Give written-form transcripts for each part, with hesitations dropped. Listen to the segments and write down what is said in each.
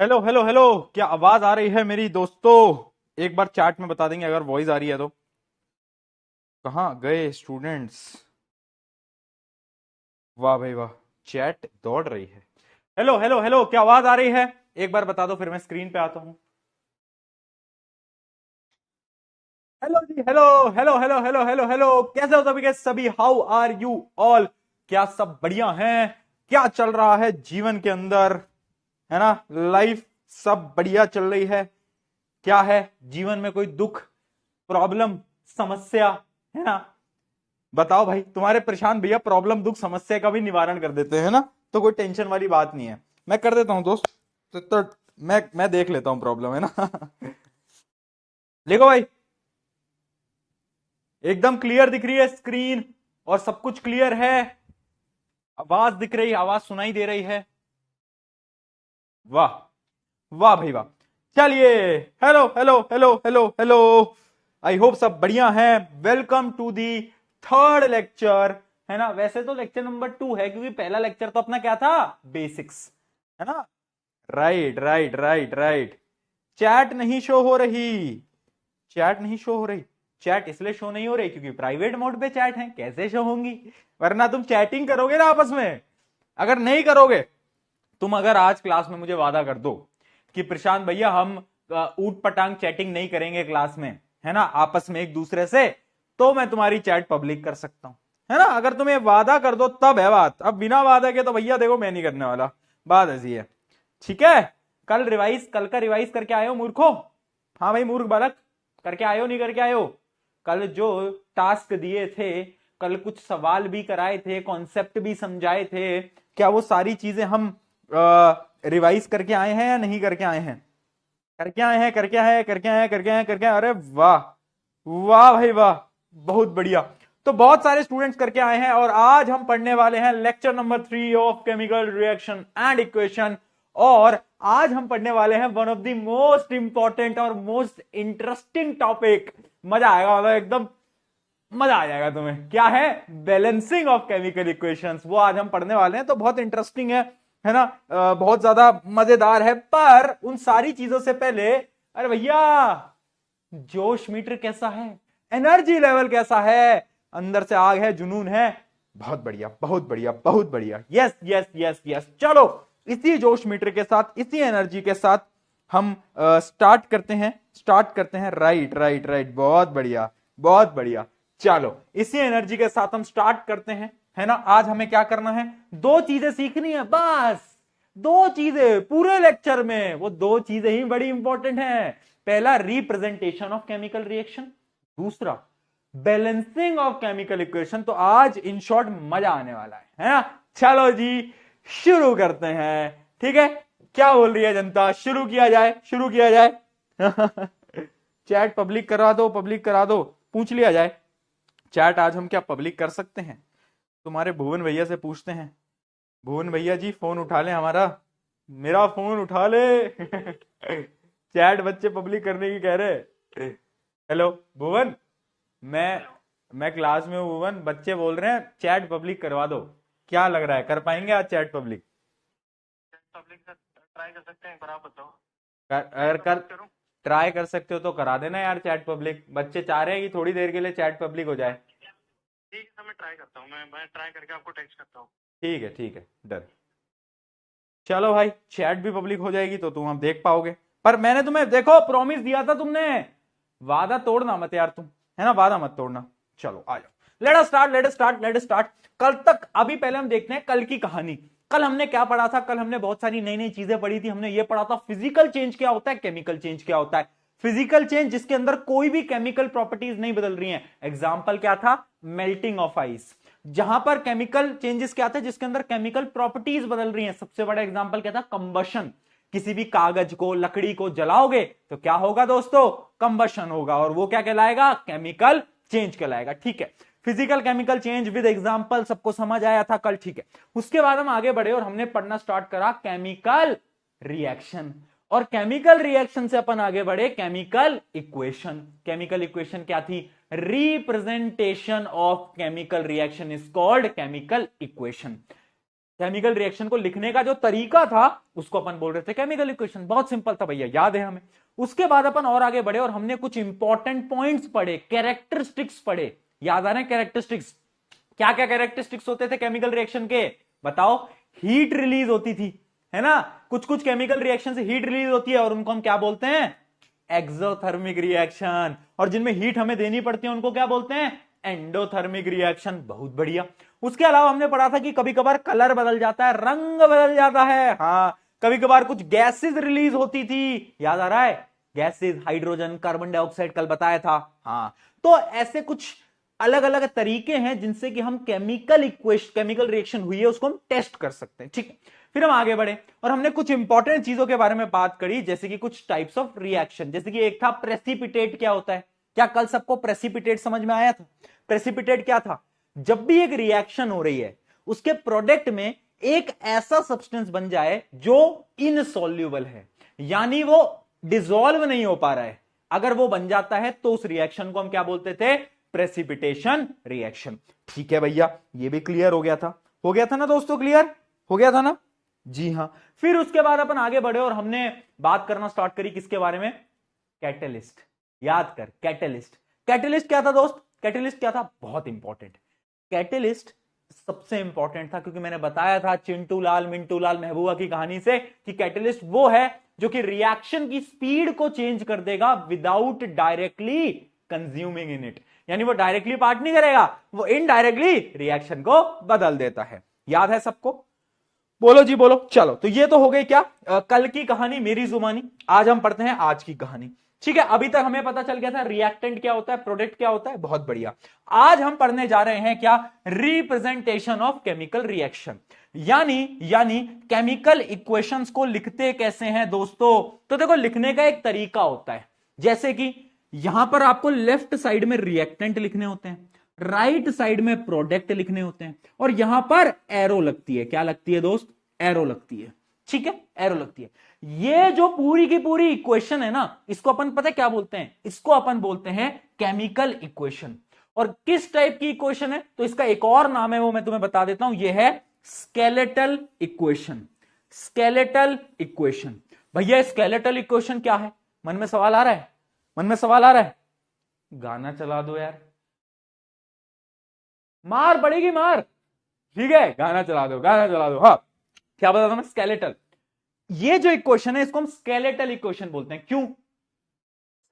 Hello hello hello, क्या आवाज आ रही है मेरी दोस्तों? एक बार चैट में बता देंगे अगर वॉइस आ रही है तो। कहाँ गए स्टूडेंट्स? वाह भाई वाह, चैट दौड़ रही है। हेलो हेलो हेलो, क्या आवाज आ रही है? एक बार बता दो, फिर मैं स्क्रीन पे आता हूँ। हेलो जी, hello hello hello hello hello hello, कैसे हो सभी के सभी? How are you all? क्या सब बढ़िया हैं? क्या चल रहा है जीवन के अंदर? है ना? लाइफ सब बढ़िया चल रही है? क्या है जीवन में? कोई दुख, प्रॉब्लम, समस्या? है ना? बताओ भाई, तुम्हारे प्रशांत भैया प्रॉब्लम दुख समस्या का भी निवारण कर देते हैं ना, तो कोई टेंशन वाली बात नहीं है। मैं कर देता हूँ दोस्त। तो मैं देख लेता हूँ प्रॉब्लम, है ना? देखो भाई, एकदम क्लियर दिख रही है स्क्रीन और सब कुछ क्लियर है। आवाज दिख रही, आवाज सुनाई दे रही है। वाह, वाह भाई वाह। चलिए, hello hello hello hello hello, I hope सब बढ़िया है। Welcome to the third lecture. है ना? वैसे तो लेक्चर नंबर 2 है, क्योंकि पहला लेक्चर तो अपना क्या था? बेसिक्स। है ना? Right right right right. Chat नहीं शो हो रही। चैट नहीं शो हो रही। चैट इसलिए शो नहीं हो रही क्योंकि प्राइवेट मोड पे चैट है, कैसे शो होंगी? वरना तुम चैटिंग करोगे ना आपस में। अगर नहीं करोगे, तुम अगर आज क्लास में मुझे वादा कर दो कि प्रशांत भैया हम ऊट पटांग चैटिंग नहीं करेंगे क्लास में, है ना, आपस में एक दूसरे से, तो मैं तुम्हारी चैट पब्लिक कर सकता हूं। है ना? अगर तुम्हें वादा कर दो तब है बात, अब बिना वादा के तो भैया देखो मैं नहीं करने वाला। बात ऐसी है। ठीक है? कल का रिवाइज करके आए हो मूर्खो? हाँ भाई मूर्ख बालक, करके आए हो नहीं करके आए हो? कल जो टास्क दिए थे, कल कुछ सवाल भी कराए थे, कॉन्सेप्ट भी समझाए थे, क्या वो सारी चीजें हम रिवाइज करके आए हैं या नहीं करके आए हैं? करके आए हैं, करके आए हैं, करके आए हैं, करके आए हैं, करके आए हैं। अरे वाह, वाह भाई वाह, बहुत बढ़िया। तो बहुत सारे स्टूडेंट्स करके आए हैं और आज हम पढ़ने वाले हैं lecture number 3 of chemical reaction and equation. और आज हम पढ़ने वाले हैं one of the most important और मोस्ट इंटरेस्टिंग टॉपिक। मजा आएगा, मतलब एकदम मजा आ जाएगा तुम्हें। क्या है? बैलेंसिंग ऑफ केमिकल इक्वेशंस, वो आज हम पढ़ने वाले हैं। तो बहुत इंटरेस्टिंग है ना? बहुत ज्यादा मजेदार है। पर उन सारी चीजों से पहले, अरे भैया, जोश मीटर कैसा है? एनर्जी लेवल कैसा है? अंदर से आग है, जुनून है? बहुत बढ़िया, बहुत बढ़िया, बहुत बढ़िया। यस यस यस यस, चलो इसी जोश मीटर के साथ, इसी एनर्जी के साथ हम स्टार्ट करते हैं, स्टार्ट करते हैं। राइट राइट राइट, बहुत बढ़िया, बहुत बढ़िया। चलो इसी एनर्जी के साथ हम स्टार्ट करते हैं। है ना? आज हमें क्या करना है? दो चीजें सीखनी है बस। दो चीजें पूरे लेक्चर में, वो दो चीजें ही बड़ी इंपॉर्टेंट हैं। पहला, रिप्रेजेंटेशन ऑफ केमिकल रिएक्शन। दूसरा, बैलेंसिंग ऑफ केमिकल इक्वेशन। तो आज इन शॉर्ट मजा आने वाला है ना? चलो जी, शुरू करते हैं। ठीक है? क्या बोल रही है जनता? शुरू किया जाए, शुरू किया जाए। चैट पब्लिक करा दो, पब्लिक करा दो। पूछ लिया जाए, चैट आज हम क्या पब्लिक कर सकते हैं? तुम्हारे भुवन भैया से पूछते हैं। भुवन भैया जी फोन उठा ले हमारा, मेरा फोन उठा ले। चैट बच्चे पब्लिक करने की कह रहे। हेलो भुवन, मैं मैं क्लास में हूँ भुवन, बच्चे बोल रहे हैं चैट पब्लिक करवा दो। क्या लग रहा है, कर पाएंगे आज चैट पब्लिक? पब्लिक का ट्राई कर सकते हैं, पर आप बताओ। अगर मैं कर बात करूं? ट्राई कर सकते हो तो करा देना यार चैट पब्लिक। बच्चे चाह रहे हैं कि थोड़ी देर के लिए चैट पब्लिक हो जाए। ठीक है सर, मैं ट्राई करता हूँ। मैं ट्राई करके आपको टेक्स्ट करता हूँ। ठीक है, ठीक है, डन। चलो भाई, चैट भी पब्लिक हो जाएगी तो तुम अब देख पाओगे। पर मैंने तुम्हें देखो प्रॉमिस दिया था, तुमने वादा तोड़ना मत यार तुम। है ना? वादा मत तोड़ना। चलो आ जाओ, late us start, late us start, late us start. कल तक, अभी पहले हम देखते हैं कल की कहानी। कल हमने क्या पढ़ा था? कल हमने बहुत सारी नई नई चीजें पढ़ी थी। हमने ये पढ़ा था फिजिकल चेंज क्या होता है, केमिकल चेंज क्या होता है। फिजिकल चेंज जिसके अंदर कोई भी केमिकल प्रॉपर्टीज नहीं बदल रही हैं। एग्जाम्पल क्या था? Melting of ice. जहां पर केमिकल चेंजेस क्या थे? जिसके अंदर केमिकल प्रॉपर्टीज बदल रही हैं। सबसे बड़ा एग्जांपल क्या था? कंबशन। किसी भी कागज को, लकड़ी को जलाओगे तो क्या होगा दोस्तों? कंबशन होगा, और वो क्या कहलाएगा? केमिकल चेंज कहलाएगा। ठीक है? Physical chemical change with example सबको समझ आया था कल? ठीक है। उसके बाद हम आगे बढ़े और हमने पढ़ना स्टार्ट करा केमिकल रिएक्शन। और केमिकल रिएक्शन से अपन आगे बढ़े केमिकल इक्वेशन। केमिकल इक्वेशन क्या थी? Representation of chemical reaction is called chemical equation. Chemical reaction को लिखने का जो तरीका था उसको अपन बोल रहे थे केमिकल इक्वेशन। बहुत सिंपल था भैया, याद है हमें। उसके बाद अपन और आगे बढ़े और हमने कुछ इंपॉर्टेंट पॉइंट्स पढ़े, कैरेक्टरिस्टिक्स पढ़े। याद आ रहे हैं कैरेक्टरिस्टिक्स? क्या क्या कैरेक्टरिस्टिक्स होते थे केमिकल रिएक्शन के? बताओ। हीट रिलीज होती थी, है ना? कुछ कुछ केमिकल रिएक्शन से हीट रिलीज होती है और उनको हम क्या बोलते हैं? Exothermic reaction. और जिनमें हीट हमें देनी पड़ती है उनको क्या बोलते हैं? Endothermic reaction. बहुत बढ़िया। उसके अलावा हमने पढ़ा था कि कभी कभार कलर बदल जाता है, रंग बदल जाता है। हाँ, कभी कभार कुछ गैसेस रिलीज होती थी, याद आ रहा है? गैसेस, हाइड्रोजन, कार्बन डाइऑक्साइड, कल बताया था। हाँ, तो ऐसे कुछ अलग अलग तरीके हैं जिनसे कि हम केमिकल रिएक्शन हुई है उसको हम टेस्ट कर सकते हैं। ठीक, फिर हम आगे बढ़े और हमने कुछ इंपॉर्टेंट चीजों के बारे में बात करी, जैसे कि कुछ टाइप्स ऑफ रिएक्शन। जैसे कि एक था प्रेसिपिटेट। क्या होता है? क्या कल सबको प्रेसिपिटेट समझ में आया था? प्रेसिपिटेट क्या था? जब भी एक रिएक्शन हो रही है उसके प्रोडक्ट में एक ऐसा सब्सटेंस बन जाए जो इनसॉल्युबल है, यानी वो डिसॉल्व नहीं हो पा रहा है। अगर वो बन जाता है तो उस रिएक्शन को हम क्या बोलते थे? Precipitation reaction. ठीक है भैया, ये भी क्लियर हो गया था? हो गया था ना दोस्तों? क्लियर हो गया था ना? जी हां। फिर उसके बाद अपन आगे बढ़े और हमने बात करना स्टार्ट करी किसके बारे में? कैटलिस्ट। याद कर, कैटलिस्ट। कैटलिस्ट क्या था दोस्त? कैटलिस्ट क्या था? बहुत इंपॉर्टेंट। कैटलिस्ट सबसे इंपॉर्टेंट था क्योंकि मैंने बताया था चिंटू लाल मिंटू लाल महबूबा की कहानी से कि कैटलिस्ट वो है जो कि रिएक्शन की स्पीड को चेंज कर देगा without directly consuming in it. यानी वो डायरेक्टली पार्ट नहीं करेगा, वो इनडायरेक्टली रिएक्शन को बदल देता है। याद है सबको? बोलो जी बोलो। चलो, तो ये तो हो गई क्या कल की कहानी, मेरी जुबानी। आज हम पढ़ते हैं आज की कहानी। ठीक है, अभी तक हमें पता चल गया था रिएक्टेंट क्या होता है, प्रोडक्ट क्या होता है। बहुत बढ़िया। आज हम पढ़ने जा रहे हैं क्या? Representation of chemical reaction. यानी केमिकल इक्वेशंस को लिखते कैसे हैं दोस्तों? तो देखो, लिखने का एक तरीका होता है। जैसे कि यहां पर आपको लेफ्ट साइड में रिएक्टेंट लिखने होते हैं, राइट साइड में प्रोडक्ट लिखने होते हैं, और यहां पर एरो लगती है। क्या लगती है दोस्त? एरो लगती है। ठीक है, एरो लगती है। ये जो पूरी की पूरी इक्वेशन है ना, इसको अपन पता है क्या बोलते हैं? इसको अपन बोलते हैं केमिकल इक्वेशन। और किस टाइप की इक्वेशन है? तो इसका एक और नाम है, वो मैं तुम्हें बता देता हूं। यह है स्केलेटल इक्वेशन। Skeletal equation. भैया स्केलेटल इक्वेशन क्या है? मन में सवाल आ रहा है? मन में सवाल आ रहा है? गाना चला दो यार, मार पड़ेगी मार। ठीक है, गाना चला दो, गाना चला दो। हाँ, क्या बता था मैं? स्केलेटल। ये जो इक्वेशन है इसको हम स्केलेटल इक्वेशन बोलते हैं। क्यों?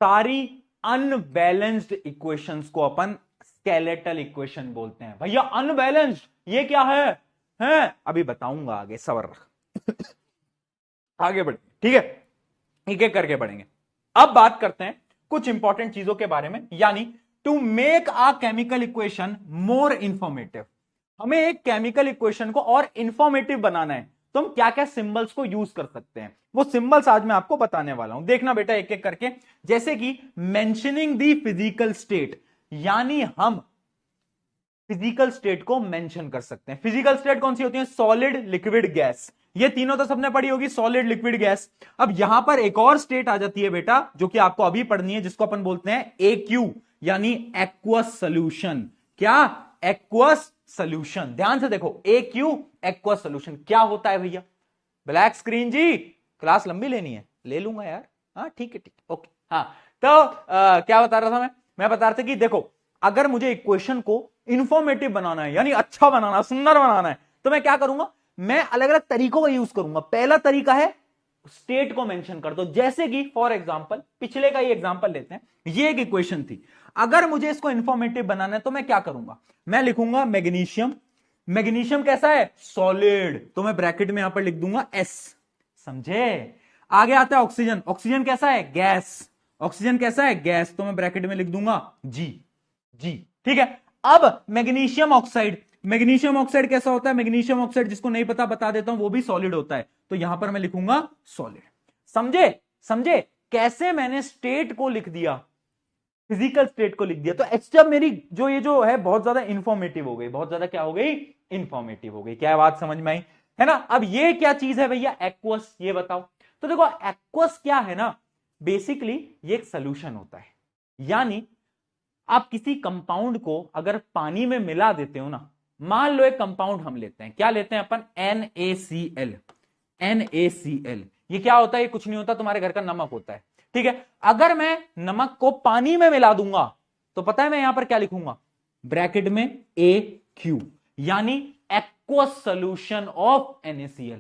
सारी अनबैलेंस्ड इक्वेशंस को अपन स्केलेटल इक्वेशन बोलते हैं। भैया अनबैलेंस्ड ये क्या है? अभी बताऊंगा आगे, सबर रख। आगे बढ़े, ठीक है, एक एक करके पढ़ेंगे। अब बात करते हैं कुछ इंपॉर्टेंट चीजों के बारे में, यानी to make a chemical equation more informative. हमें एक केमिकल इक्वेशन को और इंफॉर्मेटिव बनाना है तो हम क्या क्या सिंबल्स को यूज कर सकते हैं, वो सिंबल्स आज मैं आपको बताने वाला हूं। देखना बेटा एक एक करके। जैसे कि मेंशनिंग द फिजिकल स्टेट, यानी हम फिजिकल स्टेट को मेंशन कर सकते हैं। फिजिकल स्टेट कौन सी होती है? Solid, liquid, gas. ये तीनों तो सबने पढ़ी होगी, सॉलिड, लिक्विड, गैस। अब यहां पर एक और स्टेट आ जाती है बेटा जो कि आपको अभी पढ़नी है, जिसको अपन बोलते हैं एक्यू, यानी एक्वस सोल्यूशन। क्या? Aqueous solution. ध्यान से देखो, एक्यू एक्वस सोल्यूशन क्या होता है भैया? ब्लैक स्क्रीन जी, क्लास लंबी लेनी है? ले लूंगा यार। हाँ ठीक है, ठीक, ओके। हाँ, तो क्या बता रहा था मैं बता रहा था कि देखो, अगर मुझे इक्वेशन को इंफॉर्मेटिव बनाना है, यानी अच्छा बनाना, सुंदर बनाना है, तो मैं क्या करूंगा? मैं अलग अलग तरीकों का यूज करूंगा। पहला तरीका है स्टेट को मेंशन कर दो। जैसे कि फॉर एग्जांपल, पिछले का ही एग्जांपल लेते हैं। ये एक इक्वेशन थी, अगर मुझे इसको इंफॉर्मेटिव बनाना है तो मैं क्या करूंगा? मैं लिखूंगा मैग्नीशियम। मैग्नीशियम कैसा है? सॉलिड, तो मैं ब्रैकेट में यहां पर लिख दूंगा एस। समझे? आगे आता है ऑक्सीजन। ऑक्सीजन कैसा है? गैस। ऑक्सीजन कैसा है? गैस, तो मैं ब्रैकेट में लिख दूंगा जी। जी, ठीक है। अब मैग्नीशियम ऑक्साइड। मैग्नीशियम ऑक्साइड कैसा होता है? मैग्नीशियम ऑक्साइड जिसको नहीं पता बता देता हूं, वो भी सॉलिड होता है, तो यहां पर मैं लिखूंगा सॉलिड। समझे? समझे कैसे मैंने स्टेट को लिख दिया, फिजिकल स्टेट को लिख दिया? तो एक्स्ट्रा मेरी ये जो है बहुत ज्यादा इंफॉर्मेटिव हो गई, बहुत ज्यादा क्या हो गई? इंफॉर्मेटिव हो गई। क्या बात समझ में आई? है ना? अब ये क्या चीज है भैया? एक्वस। ये बताओ। तो देखो, एक्वस क्या है ना, बेसिकली ये एक सोल्यूशन होता है। यानी आप किसी कंपाउंड को अगर पानी में मिला देते हो ना, मान लो एक कंपाउंड हम लेते हैं, क्या लेते हैं अपन, NaCl। NaCl ये क्या होता है, ये कुछ नहीं होता, तुम्हारे घर का नमक होता है, ठीक है। अगर मैं नमक को पानी में मिला दूंगा तो पता है मैं यहां पर क्या लिखूंगा, ब्रैकेट में AQ, यानी एक्वस सोल्यूशन ऑफ NaCl।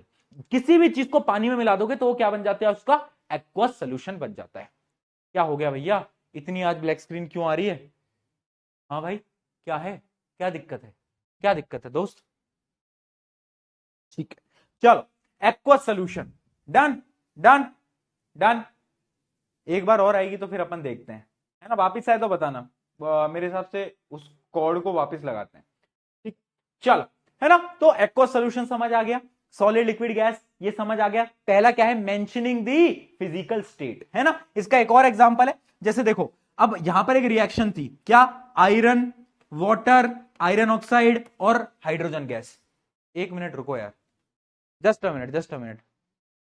किसी भी चीज को पानी में मिला दोगे तो वो क्या बन जाता है, उसका एक्वस सोल्यूशन बन जाता है। क्या हो गया भैया, इतनी आज ब्लैक स्क्रीन क्यों आ रही है? हाँ भाई, क्या है, क्या दिक्कत है, क्या दिक्कत है दोस्त? ठीक है, चलो, aqueous solution, done done done. एक बार और आएगी तो फिर अपन देखते हैं, है ना, वापिस आए तो बताना, मेरे हिसाब से उस कोड को वापस लगाते हैं, ठीक, चलो, है ना। तो एक्वस सोल्यूशन समझ आ गया, सॉलिड लिक्विड गैस ये समझ आ गया। पहला क्या है, मेंशनिंग दी फिजिकल स्टेट, है ना। इसका एक और एग्जांपल है, जैसे देखो, अब यहां पर एक रिएक्शन थी, क्या, आयरन, वाटर, आयरन ऑक्साइड और हाइड्रोजन गैस। एक मिनट रुको यार, just a minute, just a minute,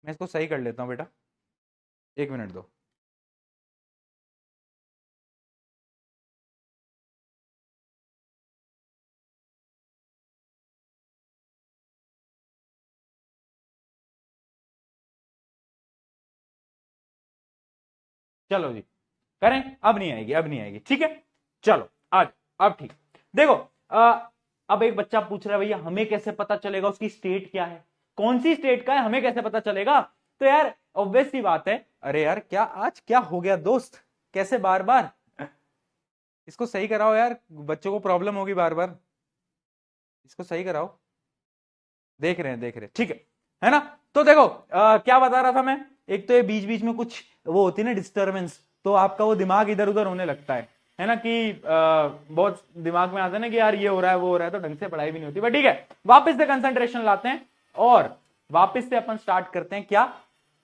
मैं इसको सही कर लेता हूं बेटा, एक मिनट दो। चलो जी, करें, अब नहीं आएगी, अब नहीं आएगी, ठीक है, चलो आज, अब ठीक। देखो, अब एक बच्चा पूछ रहा है भैया हमें कैसे पता चलेगा उसकी स्टेट क्या है, कौन सी स्टेट का है, हमें कैसे पता चलेगा? तो यार ऑब्वियस सी बात है, अरे यार क्या आज क्या हो गया दोस्त, कैसे बार बार, इसको सही कराओ यार, बच्चों को प्रॉब्लम होगी बार बार, इसको सही कराओ, देख रहे हैं, देख रहे हैं, ठीक है ना। तो देखो, क्या बता रहा था मैं, एक तो ये बीच बीच में कुछ वो होती है ना डिस्टर्बेंस, तो आपका वो दिमाग इधर उधर होने लगता है ना, कि बहुत दिमाग में आता है ना कि यार ये हो रहा है वो हो रहा है, तो ढंग से पढ़ाई भी नहीं होती, बट ठीक है, वापस से कंसंट्रेशन लाते हैं और वापस से अपन स्टार्ट करते हैं, क्या,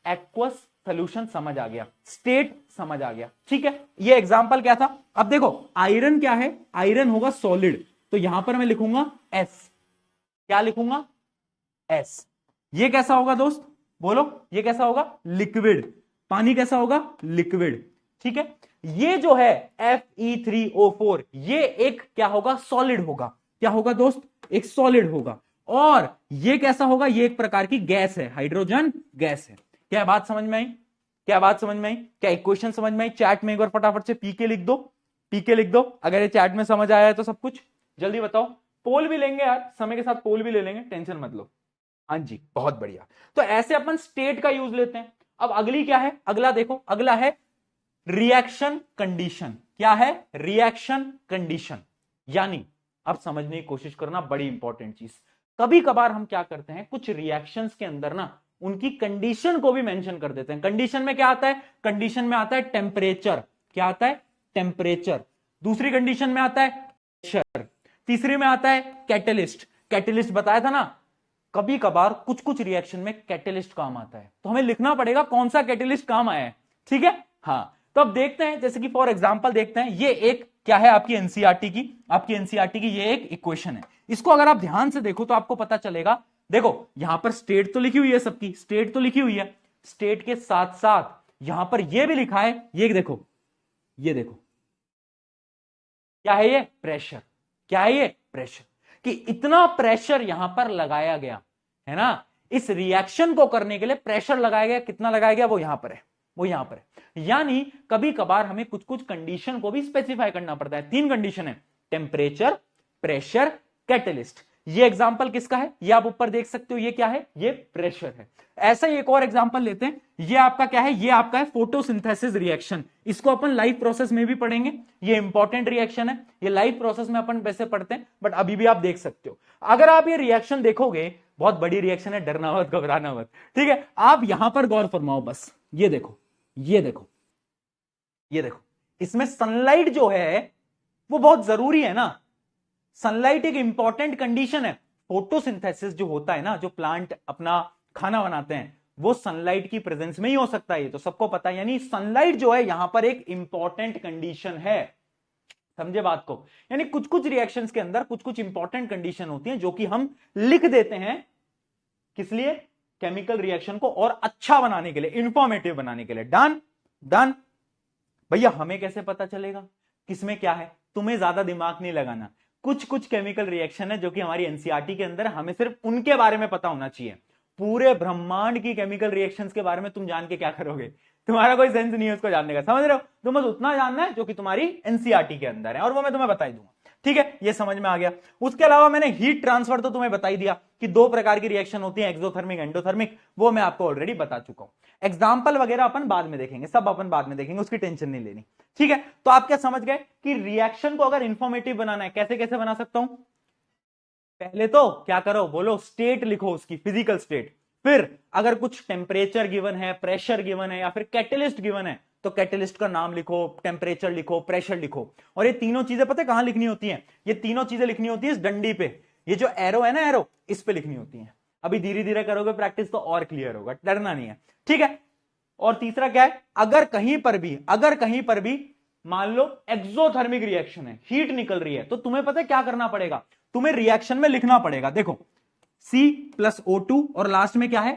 एक्वस सोल्यूशन समझ आ गया, स्टेट समझ आ गया, ठीक है। ये एग्जांपल क्या था, अब देखो आयरन क्या है, आयरन होगा सॉलिड, तो यहां पर मैं लिखूंगा S, क्या लिखूंगा, S। ये कैसा होगा दोस्त, बोलो, ये कैसा होगा, लिक्विड। पानी कैसा होगा, लिक्विड, ठीक है। ये जो है Fe3O4 ये एक क्या होगा, सॉलिड होगा, क्या होगा दोस्त, एक सॉलिड होगा। और ये कैसा होगा, ये एक प्रकार की गैस है, हाइड्रोजन गैस है। क्या बात समझ में आई, क्या बात समझ में आई, क्या इक्वेशन समझ में आई? चैट में एक बार फटाफट से पीके लिख दो, पीके लिख दो, अगर ये चैट में समझ आया है तो सब कुछ जल्दी बताओ। पोल भी लेंगे यार, समय के साथ पोल भी ले लेंगे, टेंशन मत लो। हाँ जी, बहुत बढ़िया। तो ऐसे अपन स्टेट का यूज लेते हैं। अब अगली क्या है, अगला देखो, अगला है रिएक्शन कंडीशन। क्या है, रिएक्शन कंडीशन, यानी अब समझने की कोशिश करना, बड़ी इंपॉर्टेंट चीज। कभी कभार हम क्या करते हैं, कुछ रिएक्शंस के अंदर ना उनकी कंडीशन को भी मेंशन कर देते हैं। कंडीशन में क्या आता है, कंडीशन में आता है टेम्परेचर, क्या आता है, टेम्परेचर। दूसरी कंडीशन में आता है प्रेशर, तीसरी में आता है कैटलिस्ट। कैटलिस्ट बताया था ना, कभी कभार कुछ कुछ रिएक्शन में कैटलिस्ट काम आता है, तो हमें लिखना पड़ेगा कौन सा कैटलिस्ट काम आया है, ठीक है। हाँ, तो अब देखते हैं, जैसे कि फॉर एग्जांपल देखते हैं, ये एक क्या है आपकी एनसीईआरटी की, आपकी एनसीईआरटी की ये एक इक्वेशन है। इसको अगर आप ध्यान से देखो तो आपको पता चलेगा, देखो यहां पर स्टेट तो लिखी हुई है, सबकी स्टेट तो लिखी हुई है, स्टेट के साथ साथ यहां पर ये भी लिखा है, ये देखो, ये देखो, क्या है ये, प्रेशर। क्या है ये, प्रेशर, कि इतना प्रेशर यहां पर लगाया गया है ना, इस रिएक्शन को करने के लिए प्रेशर लगाया गया, कितना लगाया गया वो यहां पर है, वो यहां पर है। यानी कभी कभार हमें कुछ कुछ कंडीशन को भी स्पेसिफाई करना पड़ता है। 3 कंडीशन है, टेम्परेचर, प्रेशर, कैटलिस्ट। ये एग्जांपल किसका है, ये आप ऊपर देख सकते हो, ये क्या है, ये प्रेशर है। ऐसा ही एक और एग्जांपल लेते हैं, ये आपका क्या है, ये आपका है फोटोसिंथेसिस रिएक्शन। इसको अपन लाइफ प्रोसेस में भी पढ़ेंगे, ये इंपॉर्टेंट रिएक्शन है, ये लाइफ प्रोसेस में अपन वैसे पढ़ते हैं, बट अभी भी आप देख सकते हो। अगर आप ये रिएक्शन देखोगे, बहुत बड़ी रिएक्शन है, डरना मत, घबराना मत, ठीक है। आप यहां पर गौर फरमाओ बस, ये देखो, ये देखो, ये देखो, इसमें सनलाइट जो है वो बहुत जरूरी है ना, सनलाइट एक इंपॉर्टेंट कंडीशन है। फोटोसिंथेसिस जो होता है ना, जो प्लांट अपना खाना बनाते हैं, वो सनलाइट की प्रेजेंस में ही हो सकता है, ये तो सबको पता है। यानी सनलाइट जो है यहां पर एक इंपॉर्टेंट कंडीशन है, समझे बात को। यानी कुछ कुछ रिएक्शंस के अंदर कुछ कुछ इंपॉर्टेंट कंडीशन होती हैं, जो कि हम लिख देते हैं, किस लिए, केमिकल रिएक्शन को और अच्छा बनाने के लिए, इंफॉर्मेटिव बनाने के लिए। Done done. भैया हमें कैसे पता चलेगा किसमें क्या है, तुम्हें ज्यादा दिमाग नहीं लगाना, कुछ कुछ केमिकल रिएक्शन है जो कि हमारी एनसीईआरटी के अंदर, हमें सिर्फ उनके बारे में पता होना चाहिए। पूरे ब्रह्मांड की केमिकल रिएक्शंस के बारे में तुम जान के क्या करोगे, तुम्हारा कोई सेंस नहीं है उसको जानने का, समझ रहे हो? तुम बस उतना जानना है जो कि तुम्हारी एनसीईआरटी के अंदर है, और वो मैं तुम्हें बता ही दूंगा। ठीक है, ये समझ में आ गया। उसके अलावा मैंने हीट ट्रांसफर तो तुम्हें बता ही दिया कि दो प्रकार की रिएक्शन होती है, एक्सोथर्मिक, एंडोथर्मिक, वो मैं आपको ऑलरेडी बता चुका हूं। एग्जाम्पल वगैरह अपन बाद में देखेंगे, सब अपन बाद में देखेंगे, उसकी टेंशन नहीं लेनी। ठीक है, तो आप क्या समझ गए कि रिएक्शन को अगर इंफॉर्मेटिव बनाना है, कैसे कैसे बना सकता हूं? पहले तो क्या करो, बोलो, स्टेट लिखो उसकी, फिजिकल स्टेट। फिर अगर कुछ टेम्परेचर गिवन है, प्रेशर गिवन है, या फिर कैटलिस्ट गिवन है, तो कैटलिस्ट का नाम लिखो, टेम्परेचर लिखो, प्रेशर लिखो। और ये तीनों चीजें पता है कहां लिखनी होती हैं? ये तीनों चीजें लिखनी होती है इस डंडी पे, ये जो एरो है ना, एरो, इस पे लिखनी होती है। अभी धीरे धीरे करोगे प्रैक्टिस तो और क्लियर होगा, डरना नहीं है। ठीक है, और तीसरा क्या है, अगर कहीं पर भी मान लो एक्सोथर्मिक रिएक्शन है, हीट निकल रही है, तो तुम्हें पता है क्या करना पड़ेगा? तुम्हें रिएक्शन में लिखना पड़ेगा, देखो C+O2 और लास्ट में क्या है?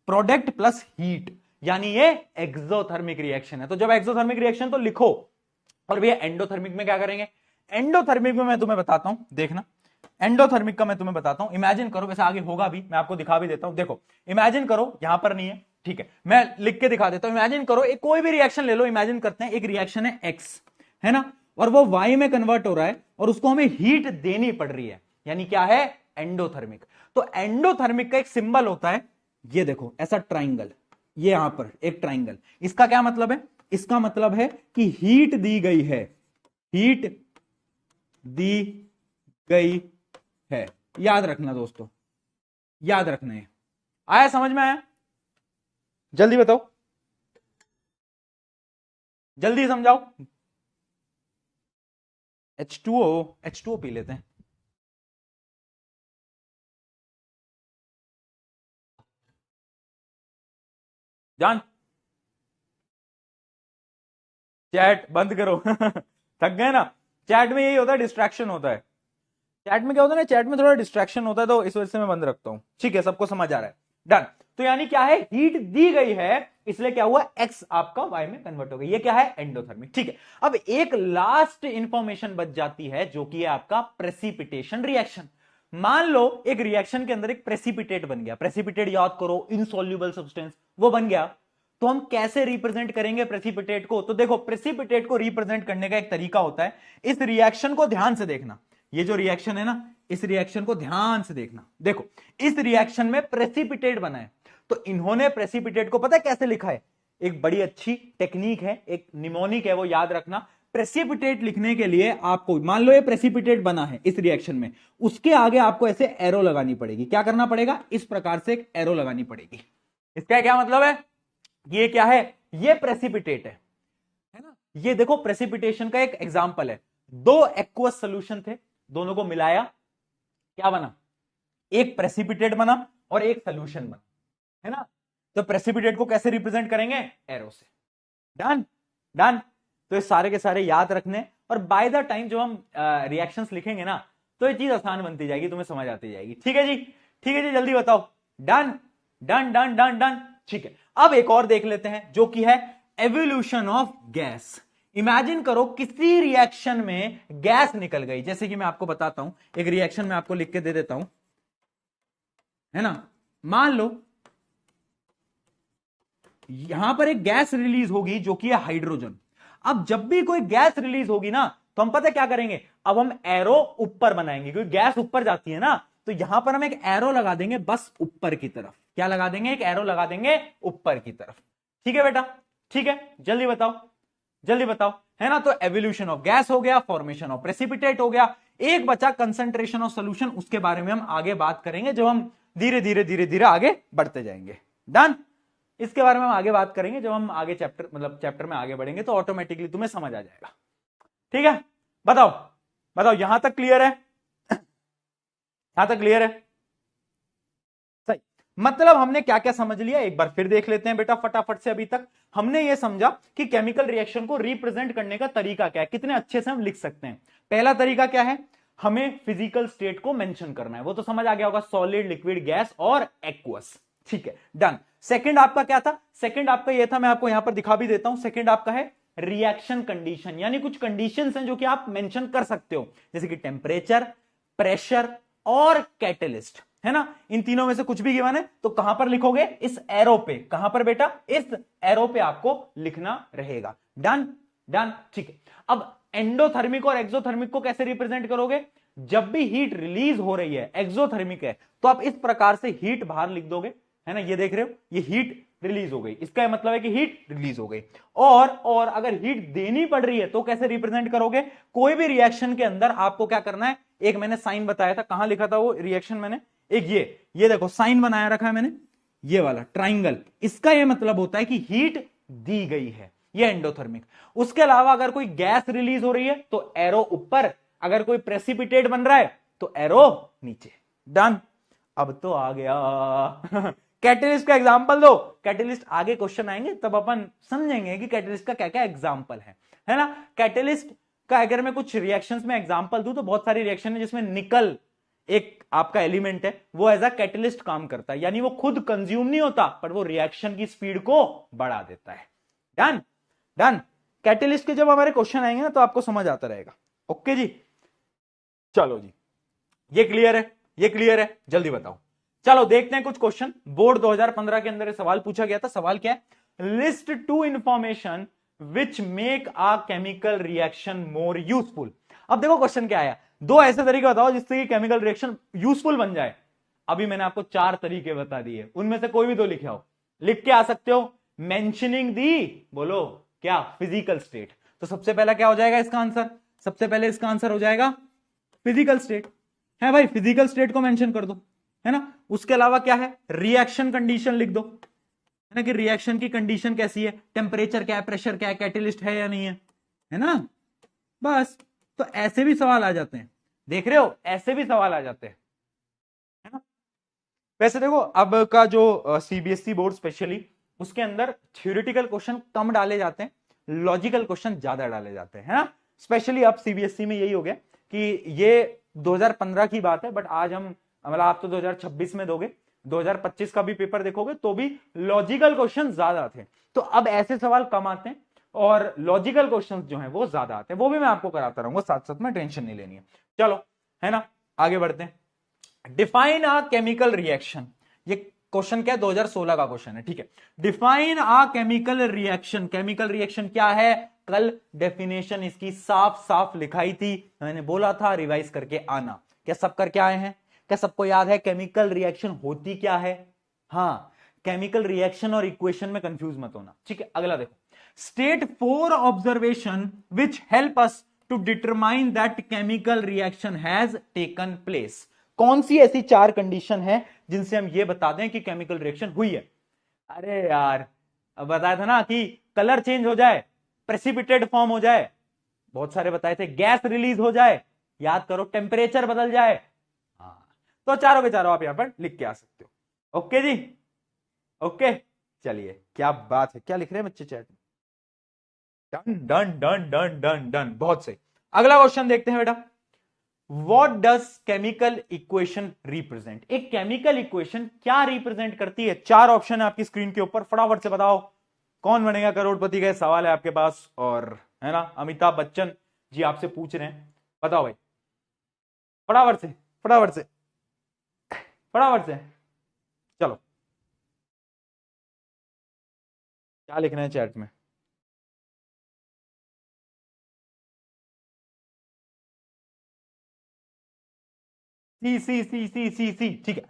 प्रोडक्ट प्लस हीट, यानी ये एक्सोथर्मिक रिएक्शन है। तो जब एक्सोथर्मिक रिएक्शन तो लिखो। और भैया एंडोथर्मिक में क्या करेंगे? एंडोथर्मिक में मैं तुम्हें बताता हूं, देखना, एंडोथर्मिक का मैं तुम्हें बताता हूं। इमेजिन करो, वैसे आगे होगा भी, मैं आपको दिखा भी देता हूं। देखो, इमेजिन करो, यहां पर नहीं है, ठीक है, मैं लिख के दिखा देता हूं। इमेजिन करो, एक कोई भी रिएक्शन ले लो, इमेजिन करते हैं एक रिएक्शन है एक्स, है ना, और वो वाई में कन्वर्ट हो रहा है, और उसको हमें हीट देनी पड़ रही है, यानी क्या है? एंडोथर्मिक। तो एंडोथर्मिक का एक सिंबल होता है, ये देखो, ऐसा ट्राइंगल, ये यहां पर एक ट्राइंगल। इसका क्या मतलब है? इसका मतलब है कि हीट दी गई है, हीट दी गई है। याद रखना दोस्तों, याद रखना है। आया समझ में? आया? जल्दी बताओ, जल्दी समझाओ। H2O पी लेते हैं। जान, चैट बंद करो थक गए ना? चैट में यही होता है, डिस्ट्रैक्शन होता है। चैट में क्या होता है ना, चैट में थोड़ा डिस्ट्रैक्शन होता है, तो इस वजह से मैं बंद रखता हूं। ठीक है, सबको समझ आ रहा है? डन। तो यानी क्या है, हीट दी गई है, इसलिए क्या हुआ, एक्स आपका वाई में कन्वर्ट हो गई। ये क्या है? एंडोथर्मिक। ठीक है, अब एक लास्ट इंफॉर्मेशन बच जाती है, जो कि है आपका प्रेसिपिटेशन रिएक्शन। मान लो एक रिएक्शन के अंदर एक प्रेसिपिटेट बन गया। प्रेसिपिटेट याद करो, इनसॉल्युबल सब्सटेंस, वो बन गया। तो हम कैसे रिप्रेजेंट करेंगे प्रेसिपिटेट को? तो देखो, प्रेसिपिटेट को रिप्रेजेंट करने का एक तरीका होता है, इस रिएक्शन को ध्यान से देखना। ये जो रिएक्शन है ना, इस रिएक्शन को ध्यान से देखना। देखो, इस रिएक्शन में प्रेसिपिटेट बना है, तो इन्होंने प्रेसिपिटेट को पता है कैसे लिखा है? एक बड़ी अच्छी टेक्निक है, एक निमोनिक है, वो याद रखना। प्रेसिपिटेट लिखने के लिए आपको, मान लो ये प्रेसिपिटेट बना है इस रिएक्शन में, उसके आगे आपको ऐसे एरो लगानी पड़ेगी। क्या करना पड़ेगा? इस प्रकार से एक एरो लगानी पड़ेगी। इसका क्या मतलब है? ये क्या है? ये प्रेसिपिटेट है ना? ये देखो, प्रेसिपिटेशन का एक एग्जांपल है। दो एक्वस सॉल्यूशन थे, दोनों को मिलाया, क्या बना? एक प्रेसिपिटेट बना और एक सॉल्यूशन बना, है ना? तो प्रेसिपिटेट को कैसे रिप्रेजेंट करेंगे? एरो से। Done done. तो ये सारे के सारे याद रखने, और बाय द टाइम जब हम रिएक्शंस लिखेंगे ना, तो ये चीज आसान बनती जाएगी, तुम्हें समझ आती जाएगी। ठीक है जी, ठीक है जी, जल्दी बताओ। Done done done done done. ठीक है, अब एक और देख लेते हैं, जो कि है एवोल्यूशन ऑफ गैस। इमेजिन करो किसी रिएक्शन में गैस निकल गई, जैसे कि मैं आपको बताता हूं, एक रिएक्शन में आपको लिख के दे देता हूं, है ना। मान लो यहां पर एक गैस रिलीज होगी, जो कि है हाइड्रोजन। अब जब भी कोई गैस रिलीज होगी ना, तो हम पता क्या करेंगे? अब हम एरो ऊपर बनाएंगे, क्योंकि गैस ऊपर जाती है ना, तो यहां पर हम एक एरो लगा देंगे, बस ऊपर की तरफ। क्या लगा देंगे? एक एरो लगा देंगे ऊपर की तरफ। ठीक है बेटा, ठीक है, जल्दी बताओ, जल्दी बताओ, है ना। तो एवोल्यूशन ऑफ गैस हो गया, फॉर्मेशन ऑफ प्रेसिपिटेट हो गया, एक बचा कंसंट्रेशन ऑफ सॉल्यूशन। उसके बारे में हम आगे बात करेंगे, जब हम धीरे धीरे धीरे धीरे आगे बढ़ते जाएंगे। डन। इसके बारे में हम आगे बात करेंगे जब हम आगे चैप्टर, मतलब चैप्टर में आगे बढ़ेंगे, तो ऑटोमेटिकली तुम्हें समझ आ जाएगा। ठीक है, बताओ बताओ, यहां तक क्लियर है? यहां तक क्लियर है? सही। मतलब हमने क्या क्या समझ लिया, एक बार फिर देख लेते हैं बेटा फटाफट से। अभी तक हमने ये समझा कि केमिकल रिएक्शन को रिप्रेजेंट करने का तरीका क्या है, कितने अच्छे से हम लिख सकते हैं। पहला तरीका क्या है? हमें फिजिकल स्टेट को मेंशन करना है, वो तो समझ आ गया होगा, सॉलिड, लिक्विड, गैस और एक्वस। ठीक है, डन। सेकंड आपका क्या था? सेकंड आपका ये था, मैं आपको यहां पर दिखा भी देता हूं। सेकंड आपका है रिएक्शन कंडीशन, यानी कुछ कंडीशंस हैं जो कि आप मेंशन कर सकते हो, जैसे कि टेम्परेचर, प्रेशर और कैटलिस्ट, है ना। इन तीनों में से कुछ भी गिवन है तो कहां पर लिखोगे, इस एरो पे। कहां पर बेटा, इस एरो पे आपको लिखना रहेगा। डन डन, ठीक है। अब एंडोथर्मिक और एक्सोथर्मिक को कैसे रिप्रेजेंट करोगे, जब भी हीट रिलीज हो रही है, एक्सोथर्मिक है, तो आप इस प्रकार से हीट बाहर लिख दोगे, है ना। ये देख रहे हो, ये हीट रिलीज हो गई, इसका मतलब है कि हीट रिलीज हो गई। और अगर हीट देनी पड़ रही है तो कैसे रिप्रेजेंट करोगे, कोई भी रिएक्शन के अंदर आपको क्या करना है, एक मैंने साइन बताया था, कहां लिखा था वो रिएक्शन मैंने, एक ये देखो साइन बनाया रखा है मैंने, ये वाला ट्राइंगल, इसका ये मतलब होता है कि हीट दी गई है, ये एंडोथर्मिक। उसके अलावा अगर कोई गैस रिलीज हो रही है तो एरो ऊपर, अगर कोई प्रेसिपिटेट बन रहा है तो एरो नीचे। डन, अब तो आ गया। कैटलिस्ट का एग्जांपल दो, कैटलिस्ट आगे क्वेश्चन आएंगे तब अपन समझेंगे कि कैटलिस्ट का क्या क्या एग्जांपल है ना। कैटलिस्ट का अगर मैं कुछ रिएक्शंस में एग्जांपल दूं तो बहुत सारी रिएक्शन है जिसमें निकल एक आपका एलिमेंट है, वो एज अ कैटलिस्ट काम करता है, यानी वो खुद कंज्यूम नहीं होता पर वो रिएक्शन की स्पीड को बढ़ा देता है। डन डन, कैटलिस्ट के जब हमारे क्वेश्चन आएंगे ना तो आपको समझ आता रहेगा। ओके जी, चलो जी, ये क्लियर है, ये क्लियर है, जल्दी बताओ। चलो देखते हैं कुछ क्वेश्चन, बोर्ड 2015 के अंदर सवाल पूछा गया था। सवाल क्या है, list 2 information which make a chemical reaction more useful. अब देखो क्वेश्चन क्या आया, 2 ऐसे तरीके बताओ जिससे कि केमिकल रिएक्शन यूजफुल बन जाए। अभी मैंने आपको 4 तरीके बता दिए, उनमें से कोई भी 2 लिखे आओ, लिख के आ सकते हो। मेंशनिंग दी, बोलो क्या, फिजिकल स्टेट। तो सबसे पहला क्या हो जाएगा इसका आंसर, सबसे पहले इसका आंसर हो जाएगा फिजिकल स्टेट, है भाई, फिजिकल स्टेट को मेंशन कर दो, है ना। उसके अलावा क्या है, रिएक्शन कंडीशन लिख दो, है ना, कि रिएक्शन की कंडीशन कैसी है, टेम्परेचर क्या है, प्रेशर क्या है, कैटलिस्ट है या नहीं है ना। बस, तो ऐसे भी सवाल आ जाते हैं, देख रहे हो, ऐसे भी सवाल आ जाते हैं, है ना। वैसे देखो अब का जो सीबीएसई बोर्ड स्पेशली, उसके अंदर थ्योरेटिकल क्वेश्चन कम डाले जाते हैं, लॉजिकल क्वेश्चन ज्यादा डाले जाते हैं, है ना। स्पेशली अब सीबीएसई में यही हो गया कि ये 2015 की बात है, बट आज हम, मतलब आप तो 2026 में दोगे, 2025 का भी पेपर देखोगे तो भी लॉजिकल क्वेश्चन ज्यादा थे। तो अब ऐसे सवाल कम आते हैं और लॉजिकल क्वेश्चंस जो हैं वो ज्यादा आते हैं, वो भी मैं आपको कराता रहूंगा साथ साथ में, टेंशन नहीं लेनी है। चलो, है ना, आगे बढ़ते हैं। डिफाइन अ केमिकल रिएक्शन, ये क्वेश्चन क्या है, 2016 का क्वेश्चन है, ठीक है। Define a chemical reaction, chemical reaction क्या है, कल डेफिनेशन इसकी साफ साफ लिखाई थी, मैंने बोला था रिवाइज करके आना। क्या सब करके आए हैं, क्या सबको याद है केमिकल रिएक्शन होती क्या है। हाँ, केमिकल रिएक्शन और इक्वेशन में कंफ्यूज मत होना, ठीक है। अगला देखो, state 4 observation which help us to determine that chemical reaction has taken place. कौन सी ऐसी 4 कंडीशन है जिनसे हम ये बता दें कि केमिकल रिएक्शन हुई है। अरे यार, अब बताया था ना कि कलर चेंज हो जाए, प्रेसिपिटेट फॉर्म हो जाए, बहुत सारे बताए थे, गैस रिलीज हो जाए, याद करो, टेम्परेचर बदल जाए। हाँ, तो चारों के चारों आप यहां पर लिख के आ सकते हो। ओके जी, ओके, चलिए, क्या बात है, क्या लिख रहे हैं बच्चे चैट में, done done done done done done, बहुत सही। अगला क्वेश्चन देखते हैं बेटा, what does chemical equation represent. एक केमिकल इक्वेशन क्या रिप्रेजेंट करती है, 4 ऑप्शन है आपकी स्क्रीन के ऊपर, फटाफट से बताओ कौन बनेगा करोड़पति का सवाल है आपके पास, और है ना, अमिताभ बच्चन जी आपसे पूछ रहे हैं, बताओ भाई, फटाफट से फटाफट से फटाफट से, चलो, क्या लिखना है चैट में। सी सी सी सी सी सी, ठीक है।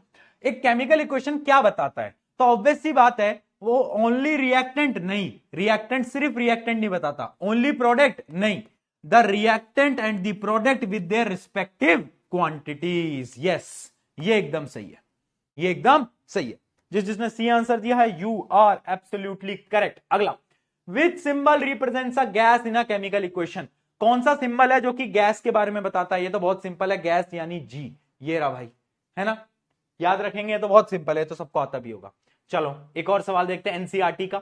एक केमिकल इक्वेशन क्या बताता है, तो ऑब्वियस सी बात है, वो ओनली रिएक्टेंट नहीं, रिएक्टेंट सिर्फ रिएक्टेंट नहीं बताता, ओनली प्रोडक्ट नहीं, the reactant and the product with their respective quantities. Yes, ये एकदम सही है, ये एकदम सही है। जिसने सी आंसर दिया है, यू आर एब्सोल्युटली करेक्ट। अगला, which symbol represents a gas in a chemical equation. कौन सा सिंबल है जो कि गैस के बारे में बताता है, ये तो बहुत सिंपल है, गैस यानी जी, ये रहा भाई, है ना, याद रखेंगे, तो बहुत सिंपल है, तो सबको आता भी होगा। चलो एक और सवाल देखते हैं एनसीईआरटी का,